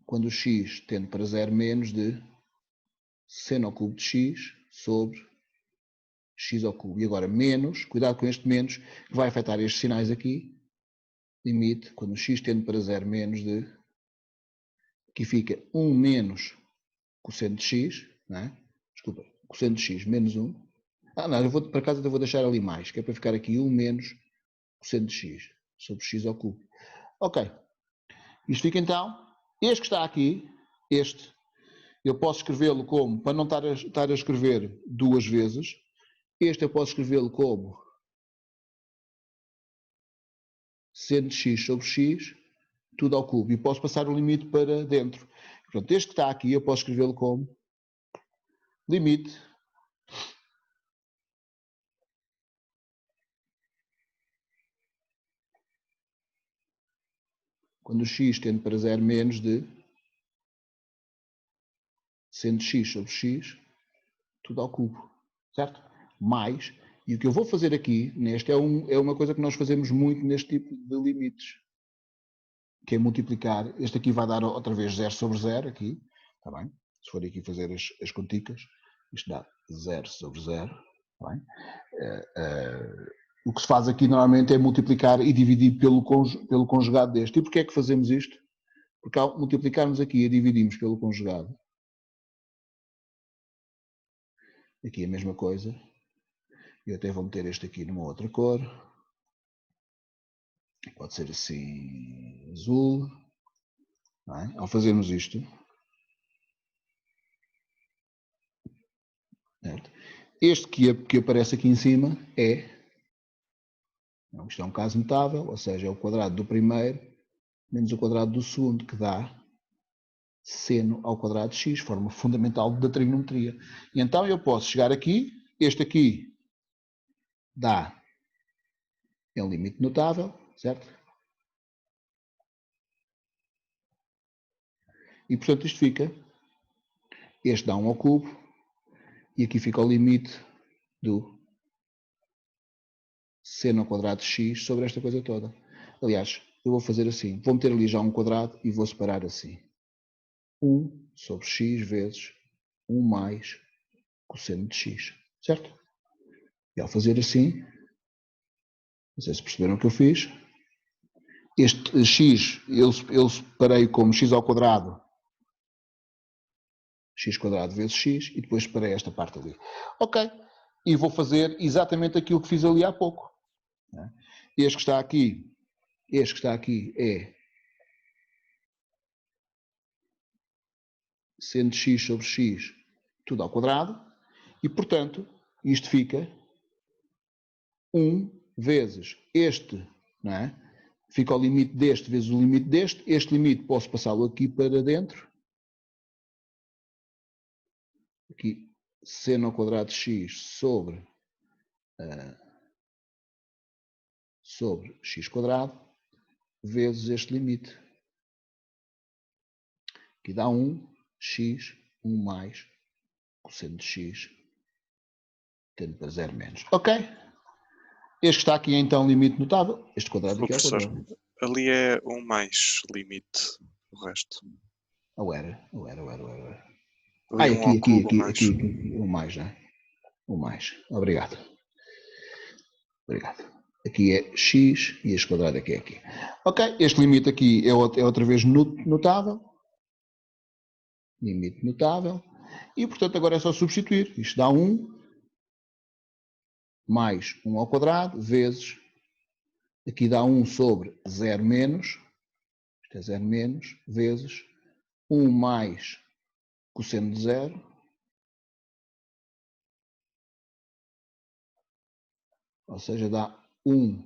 Quando o x tende para 0 menos de seno ao cubo de x sobre x ao cubo. E agora menos, cuidado com este menos, que vai afetar estes sinais aqui. Limite, quando o x tende para 0 menos de, aqui fica 1 menos cosseno de x, não é? Desculpa, cosseno de x menos 1. Não, por acaso eu vou deixar ali mais, que é para ficar aqui 1 menos cosseno de x sobre x ao cubo. Ok. Isto fica então, este que está aqui, este, eu posso escrevê-lo como, para não estar a escrever duas vezes, este eu posso escrevê-lo como seno de x sobre x, tudo ao cubo. E posso passar o limite para dentro. Portanto, este que está aqui eu posso escrevê-lo como limite quando o x tende para 0 menos de seno de x sobre x, tudo ao cubo. Certo? Mais, e o que eu vou fazer aqui, neste, é uma coisa que nós fazemos muito neste tipo de limites, que é multiplicar. Este aqui vai dar outra vez 0 sobre 0, aqui, está bem? Se for aqui fazer as conticas, isto dá 0 sobre 0, está bem? O que se faz aqui normalmente é multiplicar e dividir pelo conjugado deste. E porquê é que fazemos isto? Porque ao multiplicarmos aqui e dividimos pelo conjugado, aqui a mesma coisa, eu até vou meter este aqui numa outra cor, pode ser assim, azul, não é? Ao fazermos isto, certo? Este que aparece aqui em cima isto é um caso notável, ou seja, é o quadrado do primeiro menos o quadrado do segundo, que dá seno ao quadrado de x, forma fundamental da trigonometria. E então eu posso chegar aqui, este aqui é um limite notável, certo? E portanto isto fica, este dá 1 ao cubo, e aqui fica o limite do seno ao quadrado de x sobre esta coisa toda. Aliás, eu vou fazer assim, vou meter ali já um quadrado e vou separar assim. 1 sobre x vezes 1 mais cosseno de x, certo? E ao fazer assim, não sei se perceberam o que eu fiz, este x eu separei como x ao quadrado, x quadrado vezes x, e depois separei esta parte ali. Ok, e vou fazer exatamente aquilo que fiz ali há pouco. Este que está aqui é seno de x sobre x, tudo ao quadrado, e portanto, isto fica 1 vezes este, não é? Fica o limite deste vezes o limite deste, este limite posso passá-lo aqui para dentro, aqui seno ao quadrado de x sobre x quadrado, vezes este limite. Aqui dá 1, x, 1 mais cosseno de x, tendo para 0 menos. Ok? Este que está aqui é então limite notável, este quadrado aqui é o Professor, quadrado. ali é 1 mais limite, o resto. Ou era. Ali 1 ao cubo mais. Aqui, 1 mais, não é? 1 mais. Obrigado. Aqui é x e este quadrado aqui é aqui. Ok, este limite aqui é outra vez notável. Limite notável. E, portanto, agora é só substituir. Isto dá 1 mais 1 ao quadrado vezes, aqui dá 1 sobre 0 menos, isto é 0 menos, vezes 1 mais cosseno de 0, ou seja, dá 1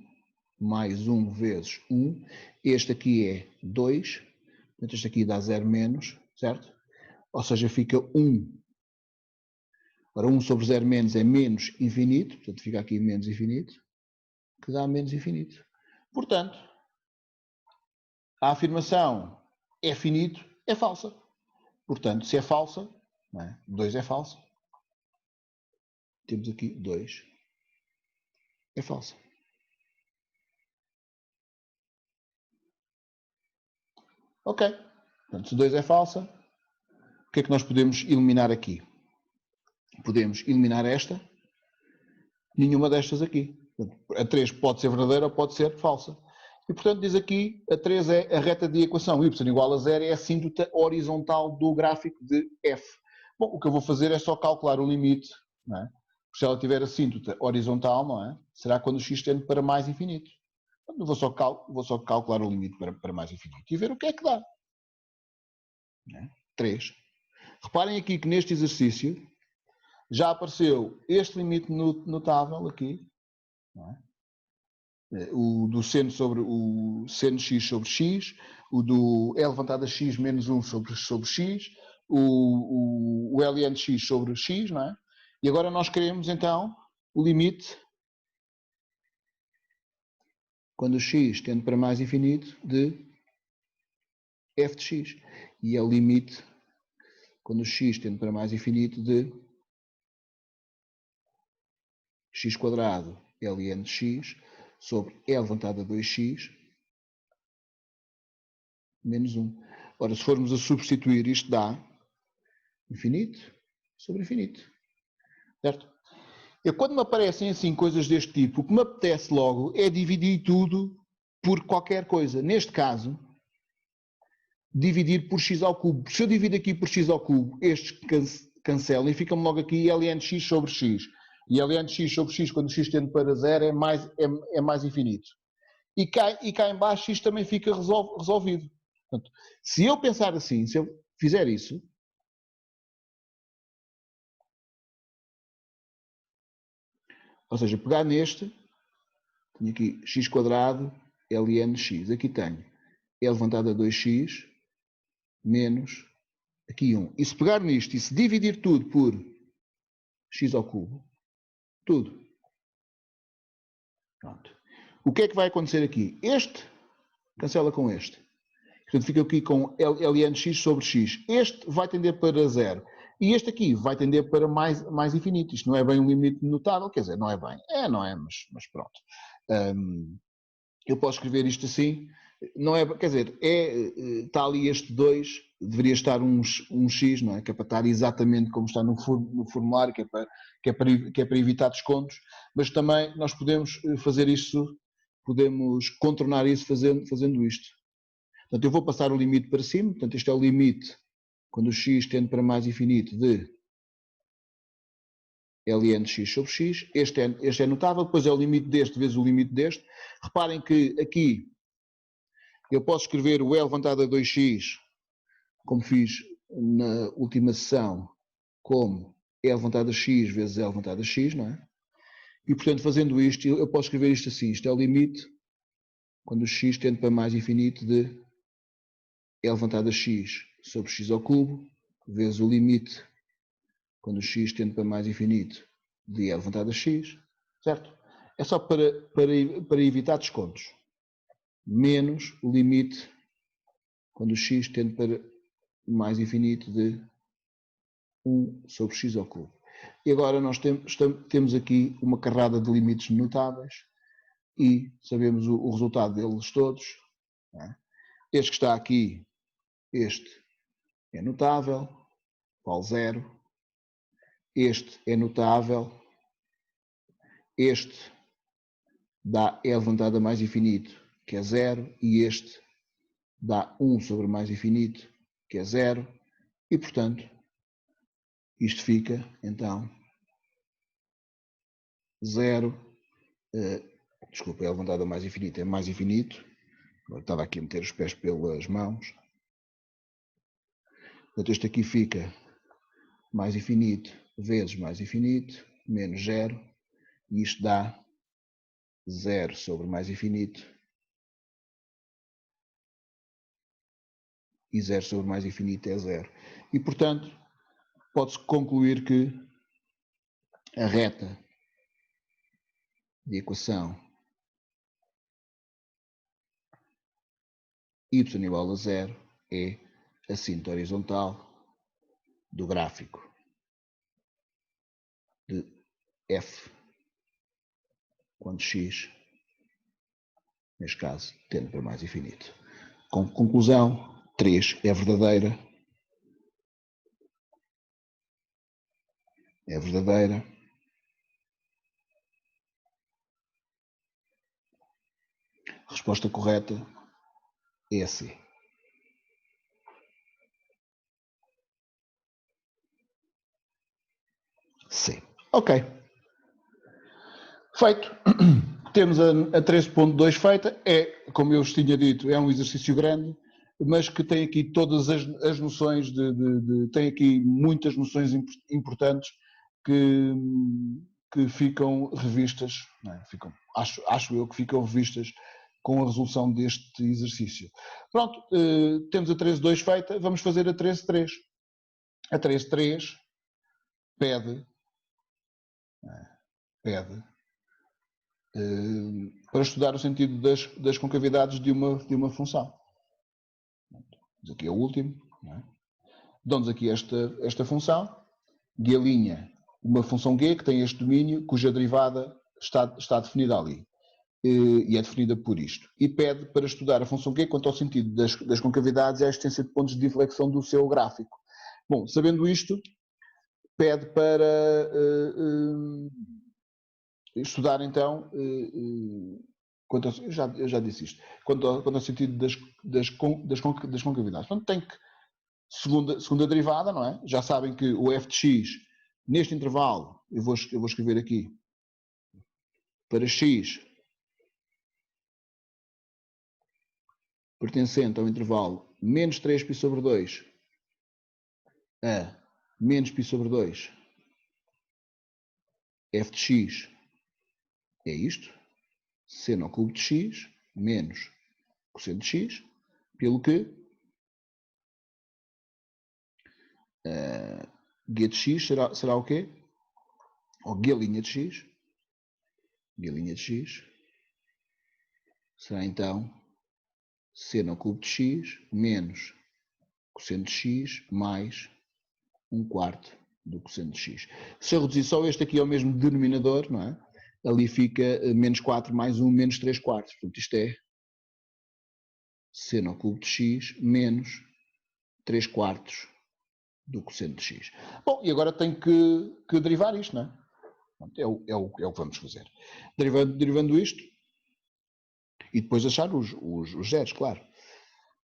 mais 1 vezes 1. Este aqui é 2, portanto este aqui dá 0 menos, certo? Ou seja, fica 1. Ora, 1 sobre 0 menos é menos infinito, portanto fica aqui menos infinito, que dá menos infinito. Portanto, a afirmação é finito é falsa. Portanto, se é falsa, não é? 2 é falsa. Temos aqui 2 é falsa. Ok. Portanto, se 2 é falsa, o que é que nós podemos eliminar aqui? Podemos eliminar esta, nenhuma destas aqui. A 3 pode ser verdadeira ou pode ser falsa. E, portanto, diz aqui, a 3 é a reta de equação. Y igual a 0 é a assíntota horizontal do gráfico de f. Bom, o que eu vou fazer é só calcular o limite, não é? Se ela tiver assíntota horizontal, não é? Será quando o x tende para mais infinito. Vou só calcular o limite para mais infinito e ver o que é que dá. 3. Reparem aqui que neste exercício já apareceu este limite notável aqui, não é? O do seno sobre o seno x sobre x, o do E levantado a x menos 1 sobre x, o ln de x sobre x, não é? E agora nós queremos então o limite, quando o x tende para mais infinito, de f de x. E é o limite, quando o x tende para mais infinito, de x quadrado ln de x sobre E levantado a 2x menos 1. Ora, se formos a substituir, isto dá infinito sobre infinito. Certo? Quando me aparecem assim coisas deste tipo, o que me apetece logo é dividir tudo por qualquer coisa. Neste caso, dividir por x ao cubo. Se eu divido aqui por x ao cubo, estes cancelam e fica-me logo aqui ln de x sobre x. E ln de x sobre x, quando o x tende para 0, é mais infinito. E cá em baixo isto também fica resolvido. Portanto, se eu pensar assim, se eu fizer isso, Ou seja, pegar neste, tenho aqui x² lnx. Aqui tenho e levantado a 2x menos aqui 1. E se pegar nisto e se dividir tudo por x², tudo. Pronto. O que é que vai acontecer aqui? Este cancela com este. Portanto, fica aqui com lnx sobre x. Este vai tender para 0. E este aqui vai tender para mais infinito. Isto não é bem um limite notável, quer dizer, não é bem. É, não é, mas pronto. Eu posso escrever isto assim. Não é, quer dizer, está ali este 2, deveria estar um x, não é? Que é para estar exatamente como está no formulário, que é para evitar descontos. Mas também nós podemos fazer isso, podemos contornar isso fazendo isto. Portanto, eu vou passar o limite para cima, portanto, este é o limite, quando o x tende para mais infinito, de ln de x sobre x. Este é notável, depois é o limite deste vezes o limite deste. Reparem que aqui eu posso escrever o L levantado a 2x, como fiz na última sessão, como L levantado a x vezes L levantado a x, não é? E, portanto, fazendo isto, eu posso escrever isto assim. Isto é o limite, quando o x tende para mais infinito, de L levantado a x sobre x², vezes o limite, quando o x tende para mais infinito, de L levantado a x, certo? É só para evitar descontos. Menos o limite, quando o x tende para mais infinito, de 1 sobre x². E agora nós temos aqui uma carrada de limites notáveis e sabemos o resultado deles todos. Este que está aqui, este é notável, vale 0. Este é notável. Este dá L levantado a mais infinito, que é 0. E este dá 1 sobre mais infinito, que é 0. E, portanto, isto fica, então, 0. Desculpa, L levantado a mais infinito é mais infinito. Agora estava aqui a meter os pés pelas mãos. Portanto, este aqui fica mais infinito vezes mais infinito, menos 0. E isto dá 0 sobre mais infinito. E 0 sobre mais infinito é 0. E, portanto, pode-se concluir que a reta de equação y igual a 0 é a cinta horizontal do gráfico de f quando x, neste caso, tende para mais infinito. Com conclusão, 3 é verdadeira. É verdadeira. Resposta correta é a C. C. Ok. Feito. Temos a 13.2 feita. É, como eu vos tinha dito, é um exercício grande, mas que tem aqui todas as noções tem aqui muitas noções importantes que ficam revistas, não é? Acho eu que ficam revistas com a resolução deste exercício. Pronto, temos a 13.2 feita, vamos fazer a 13.3. A 13.3 pede para estudar o sentido das concavidades de uma função. Aqui é o último. Não é? Dão-nos aqui esta função, g', uma função g que tem este domínio, cuja derivada está definida ali. E é definida por isto. E pede para estudar a função g quanto ao sentido das concavidades e à existência de pontos de inflexão do seu gráfico. Bom, sabendo isto, pede para estudar então, eu já disse isto, quanto ao sentido das concavidades. Portanto, tem que, segunda derivada, não é? Já sabem que o f de x, neste intervalo, eu vou escrever aqui, para x pertencente ao intervalo menos 3π sobre 2 a menos π sobre 2, f de x é isto, seno ao cubo de x menos cosseno de x, pelo que g de x será o quê? Ou g' de x, será então seno ao cubo de x menos cosseno de x mais 1/4 do cosseno de x. Se eu reduzir só este aqui ao mesmo denominador, não é? Ali fica menos 4 mais 1 menos 3/4. Portanto, isto é seno ao cubo de x menos 3/4 do cosseno de x. Bom, e agora tenho que derivar isto, não é? É o que vamos fazer. Derivando isto e depois achar os zeros, claro.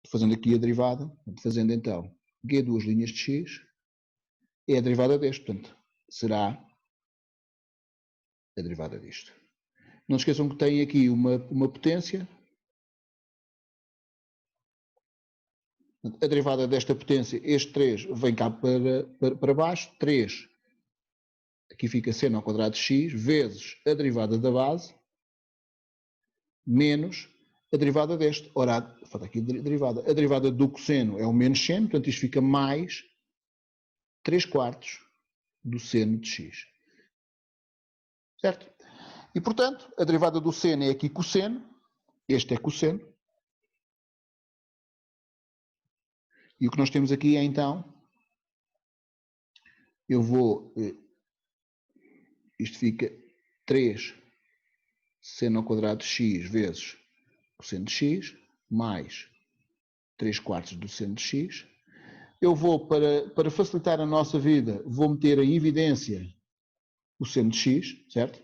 Fazendo aqui a derivada, fazendo então g duas linhas de x é a derivada deste, portanto, será a derivada disto. Não se esqueçam que tem aqui uma potência. A derivada desta potência, este 3 vem cá para baixo, 3, aqui fica seno ao quadrado de x, vezes a derivada da base, menos a derivada deste. Ora, falta aqui a derivada. A derivada do cosseno é o menos seno, portanto isto fica mais 3/4 do seno de x. Certo? E, portanto, a derivada do seno é aqui cosseno, este é cosseno. E o que nós temos aqui é, então, isto fica 3 seno ao quadrado de x vezes cosseno de x, mais 3/4 do seno de x. Eu vou, para facilitar a nossa vida, vou meter em evidência o seno de x, certo?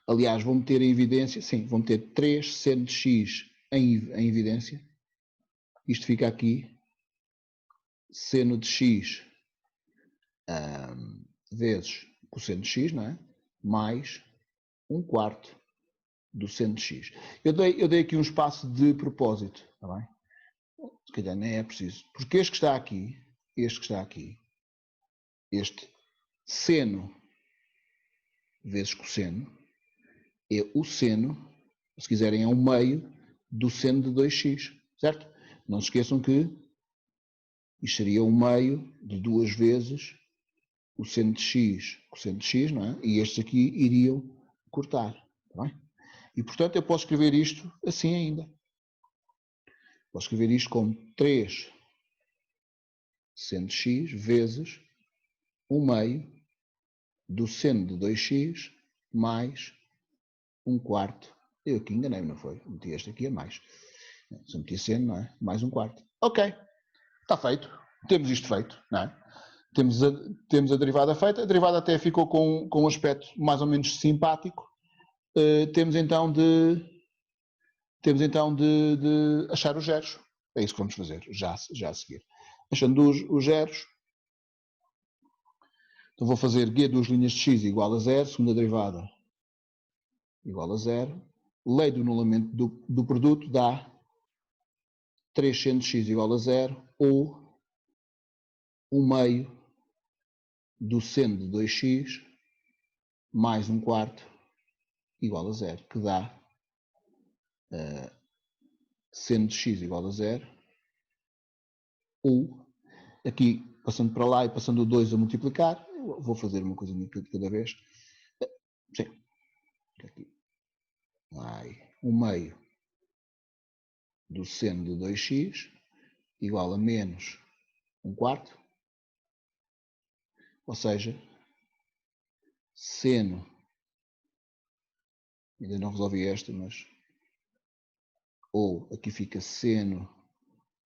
Aliás, vou meter em evidência, sim, vou meter 3 seno de x em evidência. Isto fica aqui, seno de x vezes cosseno de x, não é? Mais 1/4 do seno de x. Eu dei aqui um espaço de propósito, está bem? Se calhar nem é preciso. Porque este que está aqui, este seno vezes cosseno, é o seno, se quiserem é um meio, do seno de 2x, certo? Não se esqueçam que isto seria um meio de 2 vezes o seno de x, cosseno de x, não é? E estes aqui iriam cortar, está bem? E, portanto, eu posso escrever isto assim ainda. Posso escrever isto como 3 seno de x vezes 1/2 do seno de 2x mais 1/4. Eu aqui enganei-me, não foi? Meti este aqui a mais. Se eu meti seno, não é? Mais 1/4. Ok, está feito. Temos isto feito, não é? Temos a derivada feita. A derivada até ficou com um aspecto mais ou menos simpático. Temos então de achar os zeros. É isso que vamos fazer já a seguir. Achando os zeros, então vou fazer g duas linhas de x igual a 0, segunda derivada igual a 0. Lei do anulamento do produto dá 3 seno de x igual a 0 ou 1/2 do seno de 2x mais 1/4 igual a 0, que dá seno de x igual a 0 ou, aqui passando para lá e passando o 2 a multiplicar, eu vou fazer uma coisinha de cada vez. Sim, aqui. 1/2 do seno de 2x igual a menos 1/4, ou seja, seno, ainda não resolvi esta, mas, ou aqui fica seno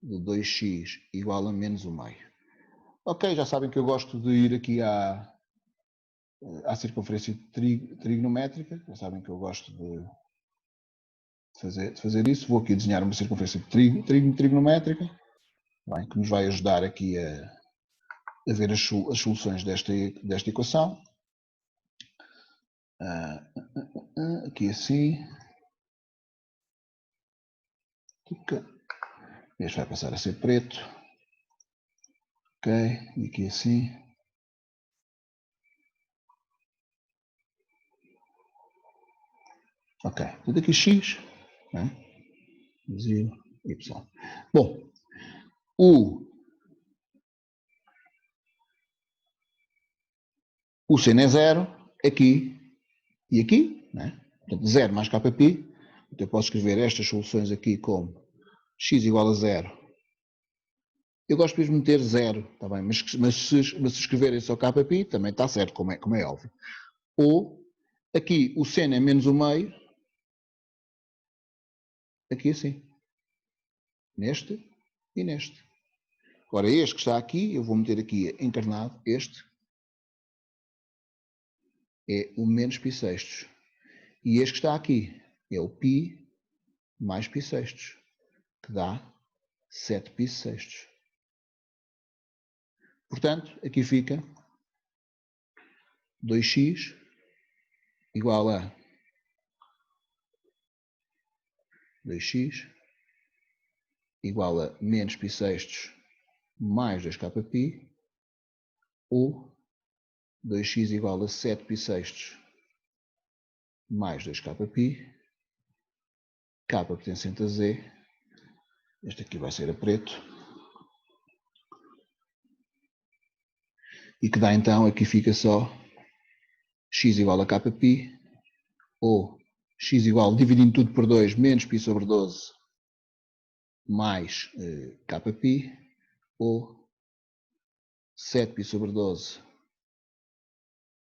de 2x igual a menos 1/2. Ok, já sabem que eu gosto de ir aqui à circunferência trigonométrica, já sabem que eu gosto de fazer isso. Vou aqui desenhar uma circunferência trigonométrica, bem, que nos vai ajudar aqui a ver as soluções desta equação. Aqui assim. Este vai passar a ser preto. Ok, e aqui assim. Ok, tudo aqui x, né? Y. Bom, o seno é 0 aqui e aqui, né? Portanto, 0 mais kπ. Então, eu posso escrever estas soluções aqui como x igual a 0. Eu gosto mesmo de meter 0, tá bem? Mas se escreverem só kπ, também está certo, como é óbvio. Ou, aqui, o seno é menos o meio, aqui assim. Neste e neste. Agora, este que está aqui, eu vou meter aqui encarnado, este é o menos π sextos. E este que está aqui é o π mais π sextos, que dá 7 π sextos. Portanto, aqui fica 2x igual a 2x igual a menos π sextos mais 2kπ, ou 2x igual a 7 π sextos mais 2kπ, k pertencente a z, este aqui vai ser a preto, e que dá então, aqui fica só x igual a kπ, ou x igual, dividindo tudo por 2, menos π sobre 12 mais kπ, ou 7π sobre 12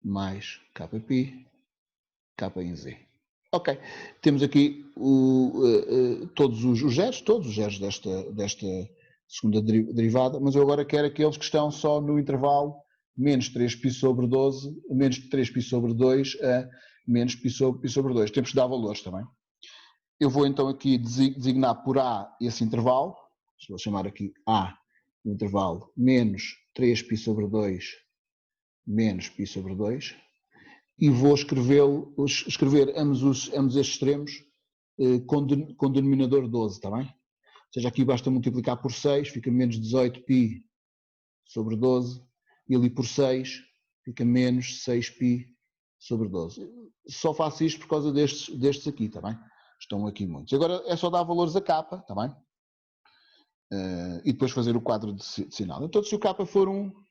mais kπ, k em z. Ok, temos aqui todos os zeros desta segunda derivada, mas eu agora quero aqueles que estão só no intervalo menos 3π sobre 12, menos 3π sobre 2 a menos π sobre 2. Temos que dar valores também. Eu vou então aqui designar por A esse intervalo, vou chamar aqui A, o intervalo menos 3π sobre 2 menos π sobre 2, e vou escrever ambos estes extremos com denominador 12, está bem? Ou seja, aqui basta multiplicar por 6, fica menos 18π sobre 12, e ali por 6 fica menos 6π sobre 12. Só faço isto por causa destes aqui, está bem? Estão aqui muitos. Agora é só dar valores a k, está bem? E depois fazer o quadro de sinal. Então, se o k for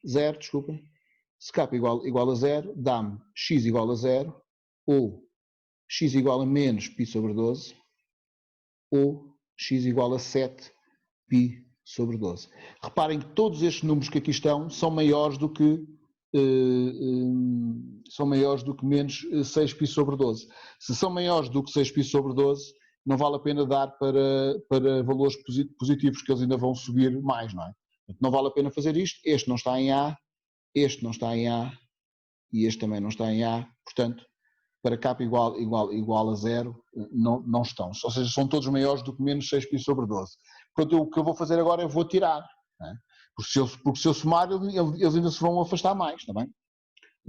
0, desculpa, se k igual a 0, dá-me x igual a 0, ou x igual a menos π sobre 12, ou x igual a 7 π sobre 12. Reparem que todos estes números que aqui estão são maiores do que menos 6π sobre 12. Se são maiores do que 6π sobre 12, não vale a pena dar para valores positivos, que eles ainda vão subir mais, não é? Não vale a pena fazer isto. Este não está em A, este não está em A e este também não está em A. Portanto, para k igual a 0, não estão. Ou seja, são todos maiores do que menos 6π sobre 12. Portanto, o que eu vou fazer agora é vou tirar. Não é? Porque se eu somar, eles ainda se vão afastar mais, está bem?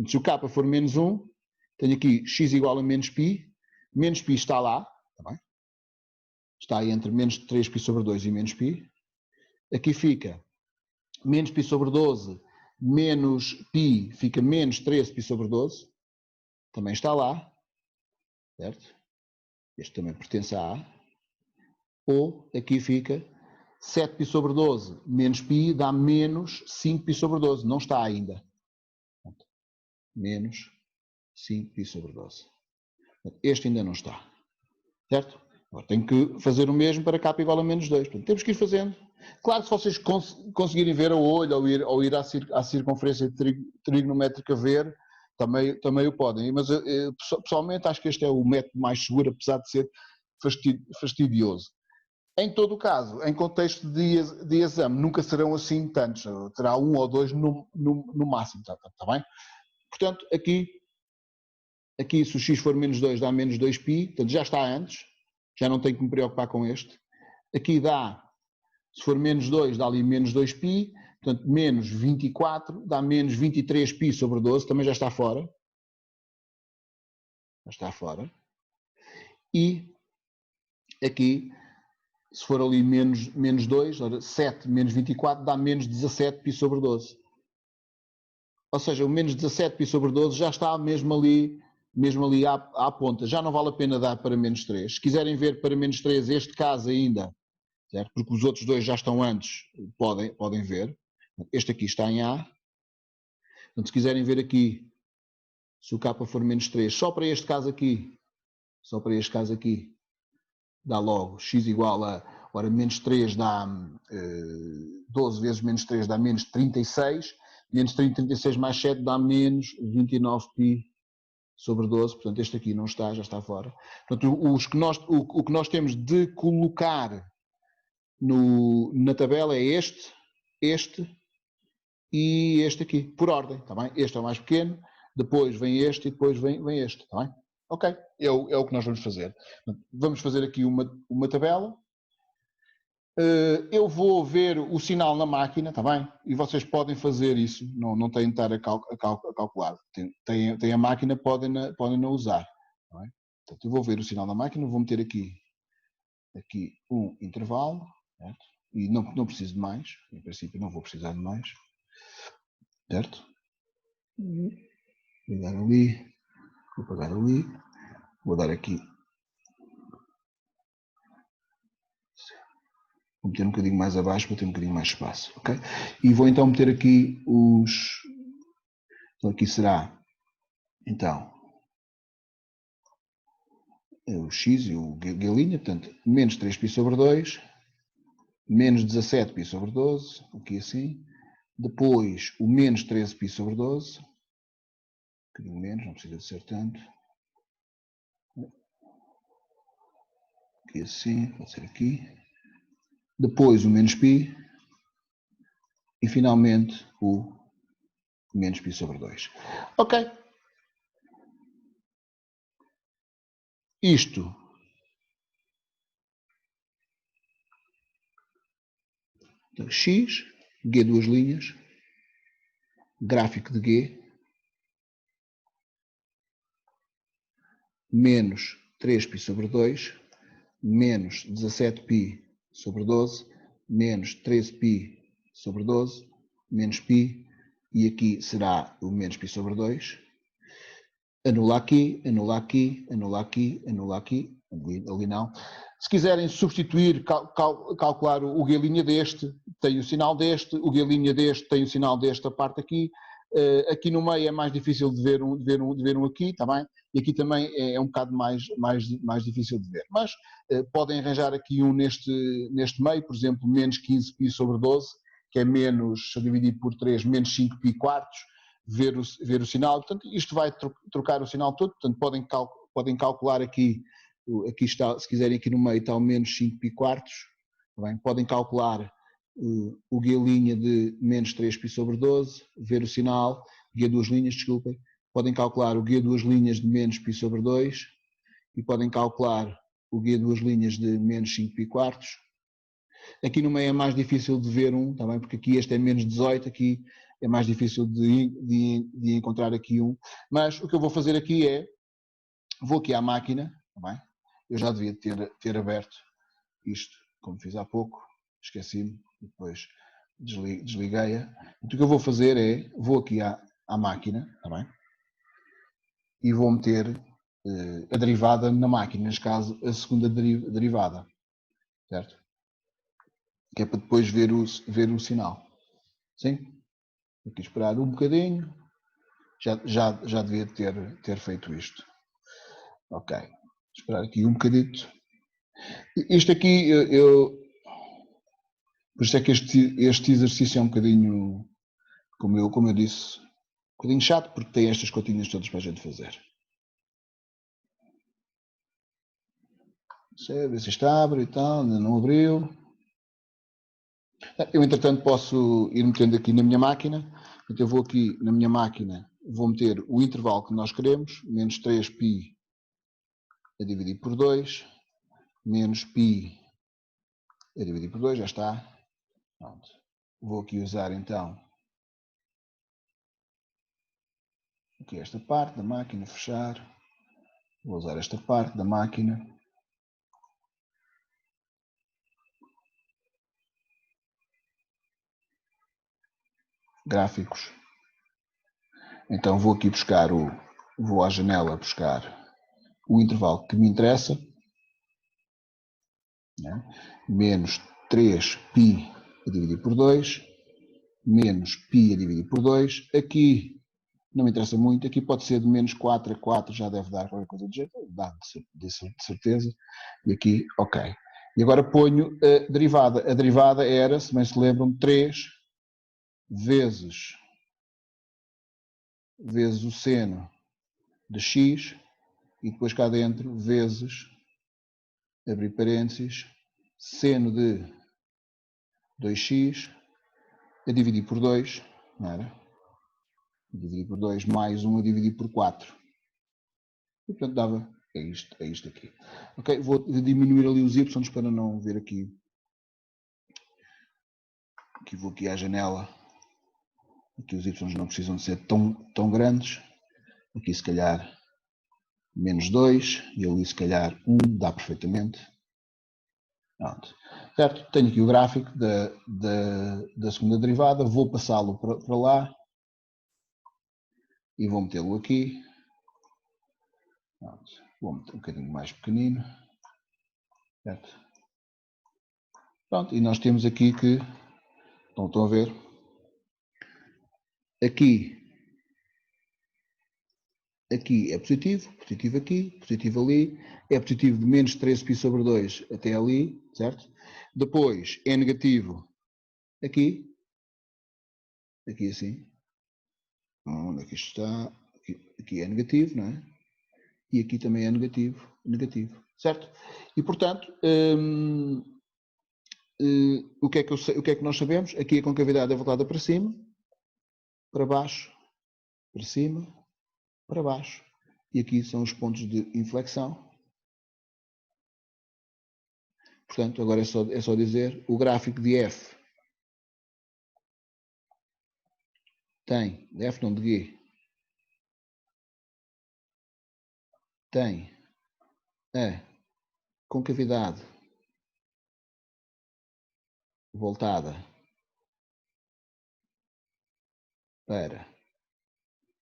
Se o k for menos 1, tenho aqui x igual a menos π está lá, está bem? Está aí entre menos 3π sobre 2 e menos π. Aqui fica menos π sobre 12, menos π fica menos 13π sobre 12, também está lá, certo? Este também pertence a A. Ou aqui fica 7π sobre 12 menos π dá menos 5π sobre 12, não está ainda. Menos 5π sobre 12. Este ainda não está, certo? Agora tenho que fazer o mesmo para k igual a menos 2. Portanto, temos que ir fazendo. Claro que se vocês conseguirem ver a olho ou ir à circunferência trigonométrica ver, também o podem. Mas pessoalmente acho que este é o método mais seguro, apesar de ser fastidioso. Em todo o caso, em contexto de exame, nunca serão assim tantos. Terá 1 ou 2 no máximo, está bem? Portanto, aqui se o x for menos 2 dá menos 2π, portanto já está antes, já não tenho que me preocupar com este. Aqui dá, se for menos 2, dá ali menos 2π, portanto menos 24, dá menos 23π sobre 12, também já está fora. Já está fora. E aqui, se for ali menos 2, ora, 7 menos 24 dá menos 17π sobre 12. Ou seja, o menos 17π sobre 12 já está mesmo ali mesmo ali à ponta, já não vale a pena dar para -3. Se quiserem ver para -3 este caso ainda, certo? Porque os outros dois já estão antes, podem ver. Este aqui está em A. Portanto, se quiserem ver aqui, se o K for -3, só para este caso aqui, dá logo x igual a, ora, -3 dá 12 vezes -3 dá -36, -36 mais 7 dá -29π sobre 12, portanto este aqui não está, já está fora. Portanto, o que nós temos de colocar na tabela é este e este aqui, por ordem, está bem? Este é o mais pequeno, depois vem este e depois vem este, está bem? Ok, é o que nós vamos fazer. Vamos fazer aqui uma tabela. Eu vou ver o sinal na máquina, está bem? E vocês podem fazer isso, não têm de estar a calcular. Tem a máquina, podem não usar. Está bem? Portanto, eu vou ver o sinal na máquina, vou meter aqui um intervalo, certo? E não preciso de mais, em princípio não vou precisar de mais, certo? Vou dar ali, vou apagar ali, vou dar aqui, vou meter um bocadinho mais abaixo para ter um bocadinho mais espaço, ok? E vou então meter aqui então aqui será, então, o x e o g', portanto, -3π sobre 2, -17π sobre 12, aqui assim, depois o -13π sobre 12, um bocadinho menos, não precisa de ser tanto, aqui assim, pode ser aqui, depois o -π e finalmente o -π sobre 2. Ok. Isto então, x, g duas linhas, gráfico de g, menos 3π sobre 2, menos 17π sobre 12, menos 13π sobre 12, menos π, e aqui será o -π sobre 2. Anula aqui, anula aqui, anula aqui, anula aqui, ali não. Se quiserem substituir, calcular o g' deste, tem o sinal deste, o g' deste tem o sinal desta parte aqui. Aqui no meio é mais difícil de ver um aqui, está bem? E aqui também é um bocado mais difícil de ver. Mas podem arranjar aqui um neste meio, por exemplo, menos 15π sobre 12, que é menos, se eu dividir por 3, menos 5π quartos, ver o sinal. Portanto, isto vai trocar o sinal todo, portanto, podem calcular aqui está, se quiserem aqui no meio está o menos 5π quartos, tá bem? Podem calcular o g' de menos 3π sobre 12, ver o sinal, g duas linhas, desculpem, podem calcular o g duas linhas de menos π sobre 2 e podem calcular o g duas linhas de menos 5π quartos. Aqui no meio é mais difícil de ver um, tá bem? Porque aqui este é menos 18, aqui é mais difícil de encontrar aqui um. Mas o que eu vou fazer aqui é, vou aqui à máquina, tá bem? Eu já devia ter aberto isto, como fiz há pouco, esqueci-me, depois desliguei-a. O que eu vou fazer é, vou aqui à máquina, tá bem? E vou meter a derivada na máquina, neste caso a segunda derivada, certo? Que é para depois ver o sinal. Sim? Aqui esperar um bocadinho. Já devia ter feito isto. Ok. Esperar aqui um bocadito. Isto aqui, por isso é que este exercício é um bocadinho, como eu disse, um bocadinho chato, porque tem estas continhas todas para a gente fazer. Ver se isto abre e tal, ainda não abriu. Eu, entretanto, posso ir metendo aqui na minha máquina. Então, eu vou aqui na minha máquina, vou meter o intervalo que nós queremos, menos 3π a dividir por 2, menos π a dividir por 2, já está. Pronto. Vou aqui usar, então, aqui esta parte da máquina, fechar. Vou usar esta parte da máquina. Gráficos. Então vou aqui buscar o vou à janela buscar o intervalo que me interessa, né? Menos 3π a dividir por 2, menos π a dividir por 2. Aqui não me interessa muito, aqui pode ser de menos 4 a 4, já deve dar qualquer coisa de jeito, dá de certeza. E aqui, ok. E agora ponho a derivada. A derivada era, se bem se lembram, 3 vezes o seno de x e depois cá dentro vezes, abrir parênteses, seno de 2x a dividir por 2, não era? A dividir por 2 mais 1 a dividir por 4. E portanto dava, é isto aqui. Ok, vou diminuir ali os y para não ver aqui. Aqui vou aqui à janela. Aqui os y não precisam de ser tão grandes. Aqui se calhar menos 2 e ali se calhar 1, dá perfeitamente. Pronto. Certo? Tenho aqui o gráfico da segunda derivada, vou passá-lo para lá e vou metê-lo aqui. Pronto. Vou meter um bocadinho mais pequenino. Certo? Pronto, e nós temos aqui que, estão a ver, aqui é positivo aqui, positivo ali, é positivo de menos 13π sobre 2 até ali, certo? Depois é negativo aqui assim, onde é que isto está? Aqui é negativo, não é? E aqui também é negativo, certo? E portanto, o que é que nós sabemos? Aqui a concavidade é voltada para cima, para baixo, para cima, para baixo. E aqui são os pontos de inflexão. Portanto, agora é só dizer, o gráfico de f tem, de f não, de g, tem a concavidade voltada para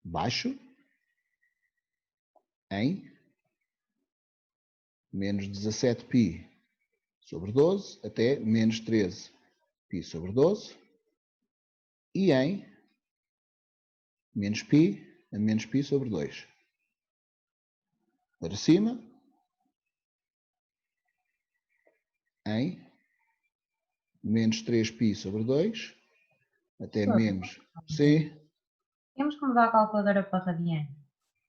baixo em menos 17π sobre 12 até menos 13π sobre 12 e em menos π a menos π sobre 2. Para cima, em menos 3π sobre 2 até menos... Sim. Temos que mudar a calculadora para radiano.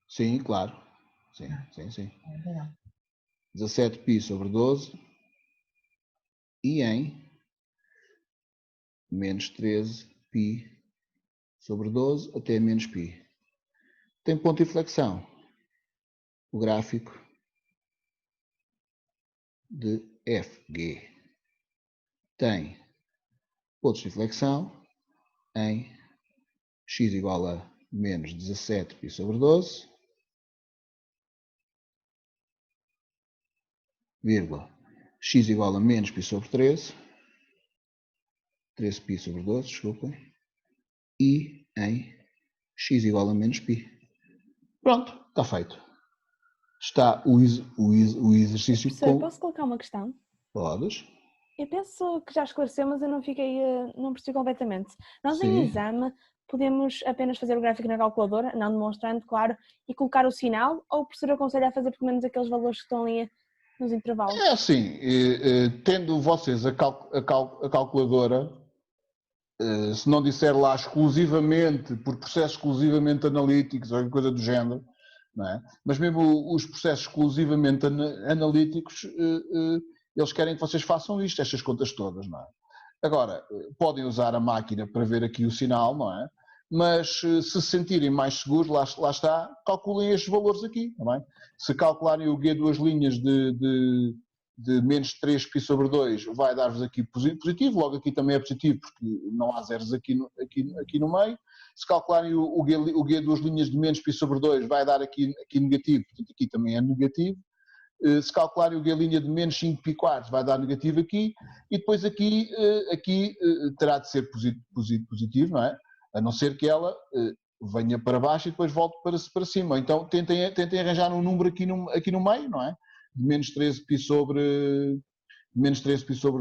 Sim, claro. Sim. 17π sobre 12 e em menos 13π sobre 12 até menos π. Tem ponto de inflexão. O gráfico de FG tem pontos de inflexão em x igual a menos 17π sobre 12, vírgula, x igual a menos π sobre 13, 13π sobre 12, desculpem, e em x igual a menos π. Pronto, está feito. Está o exercício Professor, posso colocar uma questão? Podes. Eu penso que já esclareceu, mas eu não percebi completamente. Nós Sim. em exame podemos apenas fazer o gráfico na calculadora, não demonstrando, claro, e colocar o sinal, ou o professor aconselha a fazer pelo menos aqueles valores que estão ali nos intervalos? É assim, tendo vocês a calculadora, se não disser lá exclusivamente, por processos exclusivamente analíticos ou alguma coisa do género, não é? Mas mesmo os processos exclusivamente analíticos, eles querem que vocês façam estas contas todas, não é? Agora, podem usar a máquina para ver aqui o sinal, não é? Mas se sentirem mais seguros, lá está, calculem estes valores aqui, não é? Se calcularem o G duas linhas de menos 3π sobre 2, vai dar-vos aqui positivo, logo aqui também é positivo, porque não há zeros aqui no meio. Se calcularem o G duas linhas de menos π sobre 2, vai dar aqui negativo, portanto aqui também é negativo. Se calcularem o G' de menos 5π quartos, vai dar negativo aqui, e depois aqui terá de ser positivo, não é? A não ser que ela venha para baixo e depois volte para cima. Então tentem arranjar um número aqui no meio, não é? De menos 13π sobre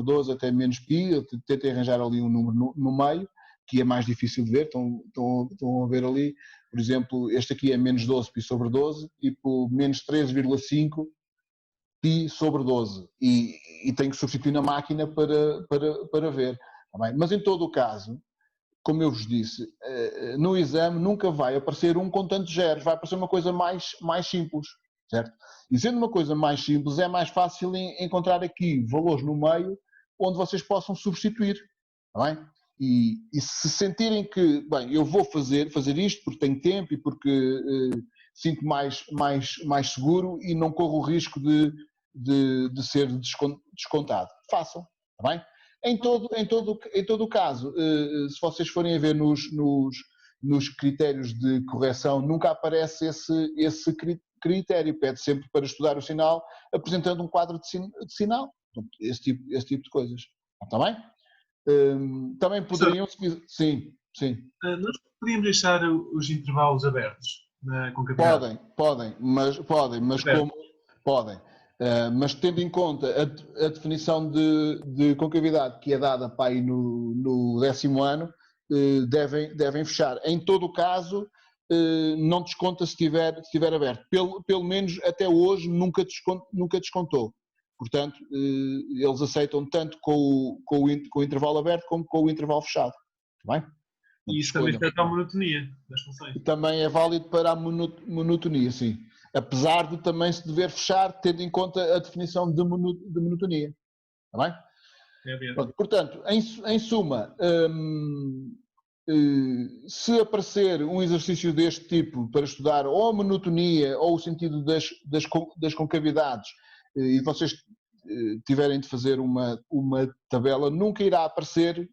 12 até menos π, tentem arranjar ali um número no meio, que é mais difícil de ver, estão a ver ali, por exemplo, este aqui é menos 12π sobre 12 e por menos 13,5π sobre 12 e tenho que substituir na máquina para ver. Tá bem? Mas em todo o caso, como eu vos disse, no exame nunca vai aparecer um com tantos zeros, vai aparecer uma coisa mais simples, certo? E sendo uma coisa mais simples, é mais fácil encontrar aqui valores no meio onde vocês possam substituir, tá bem? E se sentirem que, bem, eu vou fazer isto porque tenho tempo e porque sinto mais seguro e não corro o risco de ser descontado, façam, tá bem? Em todo o caso, se vocês forem a ver nos critérios de correção, nunca aparece esse critério, pede sempre para estudar o sinal, apresentando um quadro de sinal, esse tipo de coisas, está bem? Também poderiam, sim. Nós podíamos deixar os intervalos abertos na concavidade? Podem, mas como podem. Mas tendo em conta a definição de concavidade que é dada para aí no 10º ano, devem fechar. Em todo o caso, não desconta se estiver aberto. Pelo menos até hoje nunca descontou. Portanto, eles aceitam tanto com o intervalo aberto como com o intervalo fechado. Está bem? E isso também afeta a monotonia das funções. E também é válido para a monotonia, sim. Apesar de também se dever fechar, tendo em conta a definição de monotonia. Está bem? Pronto, portanto, em suma, se aparecer um exercício deste tipo para estudar ou a monotonia ou o sentido das concavidades e vocês tiverem de fazer uma tabela, nunca irá aparecer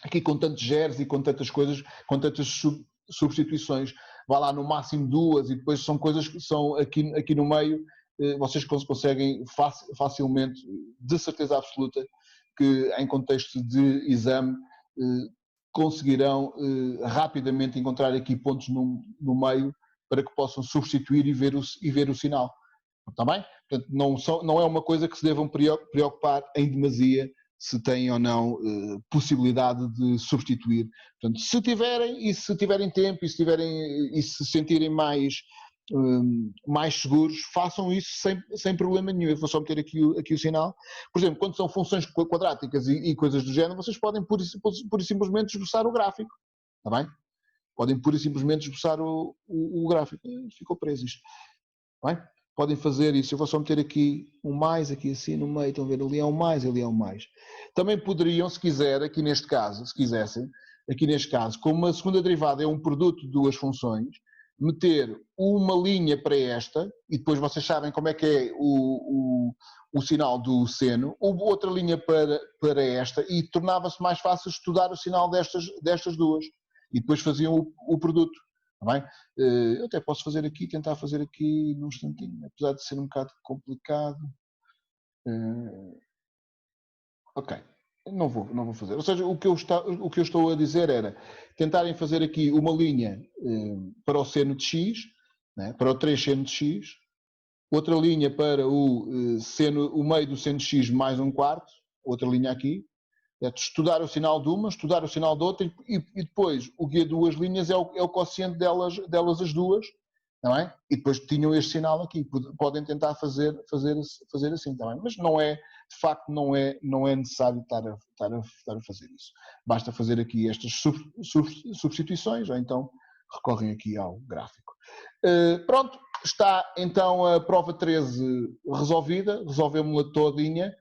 aqui com tantos zeros e com tantas coisas, com tantas substituições. Vá lá no máximo 2 e depois são coisas que são aqui no meio, vocês conseguem facilmente, de certeza absoluta, que em contexto de exame conseguirão rapidamente encontrar aqui pontos no meio para que possam substituir e ver o sinal. Está bem? Portanto, não é uma coisa que se devam preocupar em demasia se têm ou não possibilidade de substituir. Portanto, se tiverem tempo e se sentirem mais seguros, façam isso sem problema nenhum. Eu vou só meter aqui o sinal. Por exemplo, quando são funções quadráticas e coisas do género, vocês podem pura e simplesmente esboçar o gráfico. Está bem? Podem pura e simplesmente esboçar o gráfico. Ficou preso isto. Está bem? Podem fazer isso. Eu vou só meter aqui um mais, aqui assim no meio, estão a ver, ali é um mais, ali é um mais. Também poderiam, se quiser, aqui neste caso, se quisessem, aqui neste caso, como a segunda derivada é um produto de duas funções, meter uma linha para esta, e depois vocês sabem como é que é o sinal do seno, outra linha para esta, e tornava-se mais fácil estudar o sinal destas duas. E depois faziam o produto. Está bem? Eu até posso tentar fazer aqui num instantinho, apesar de ser um bocado complicado. Ok, não vou fazer. Ou seja, o que eu estou a dizer era tentarem fazer aqui uma linha para o seno de x, né, para o 3 seno de x, outra linha para o meio do seno de x mais 1/4, outra linha aqui. Estudar o sinal de uma, estudar o sinal da outra e depois o guia de duas linhas é o quociente delas as duas, não é? E depois tinham este sinal aqui, podem tentar fazer assim também, mas não é, de facto não é necessário estar a fazer isso. Basta fazer aqui estas substituições ou então recorrem aqui ao gráfico. Pronto, está então a prova 13 resolvida, resolvemos-la todinha.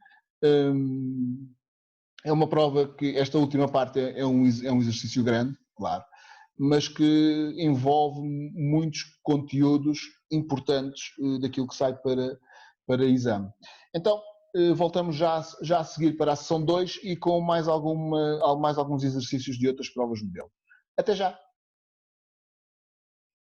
É uma prova que esta última parte é um exercício grande, claro, mas que envolve muitos conteúdos importantes daquilo que sai para exame. Então, voltamos já a seguir para a sessão 2 e com mais alguns exercícios de outras provas modelo. Até já!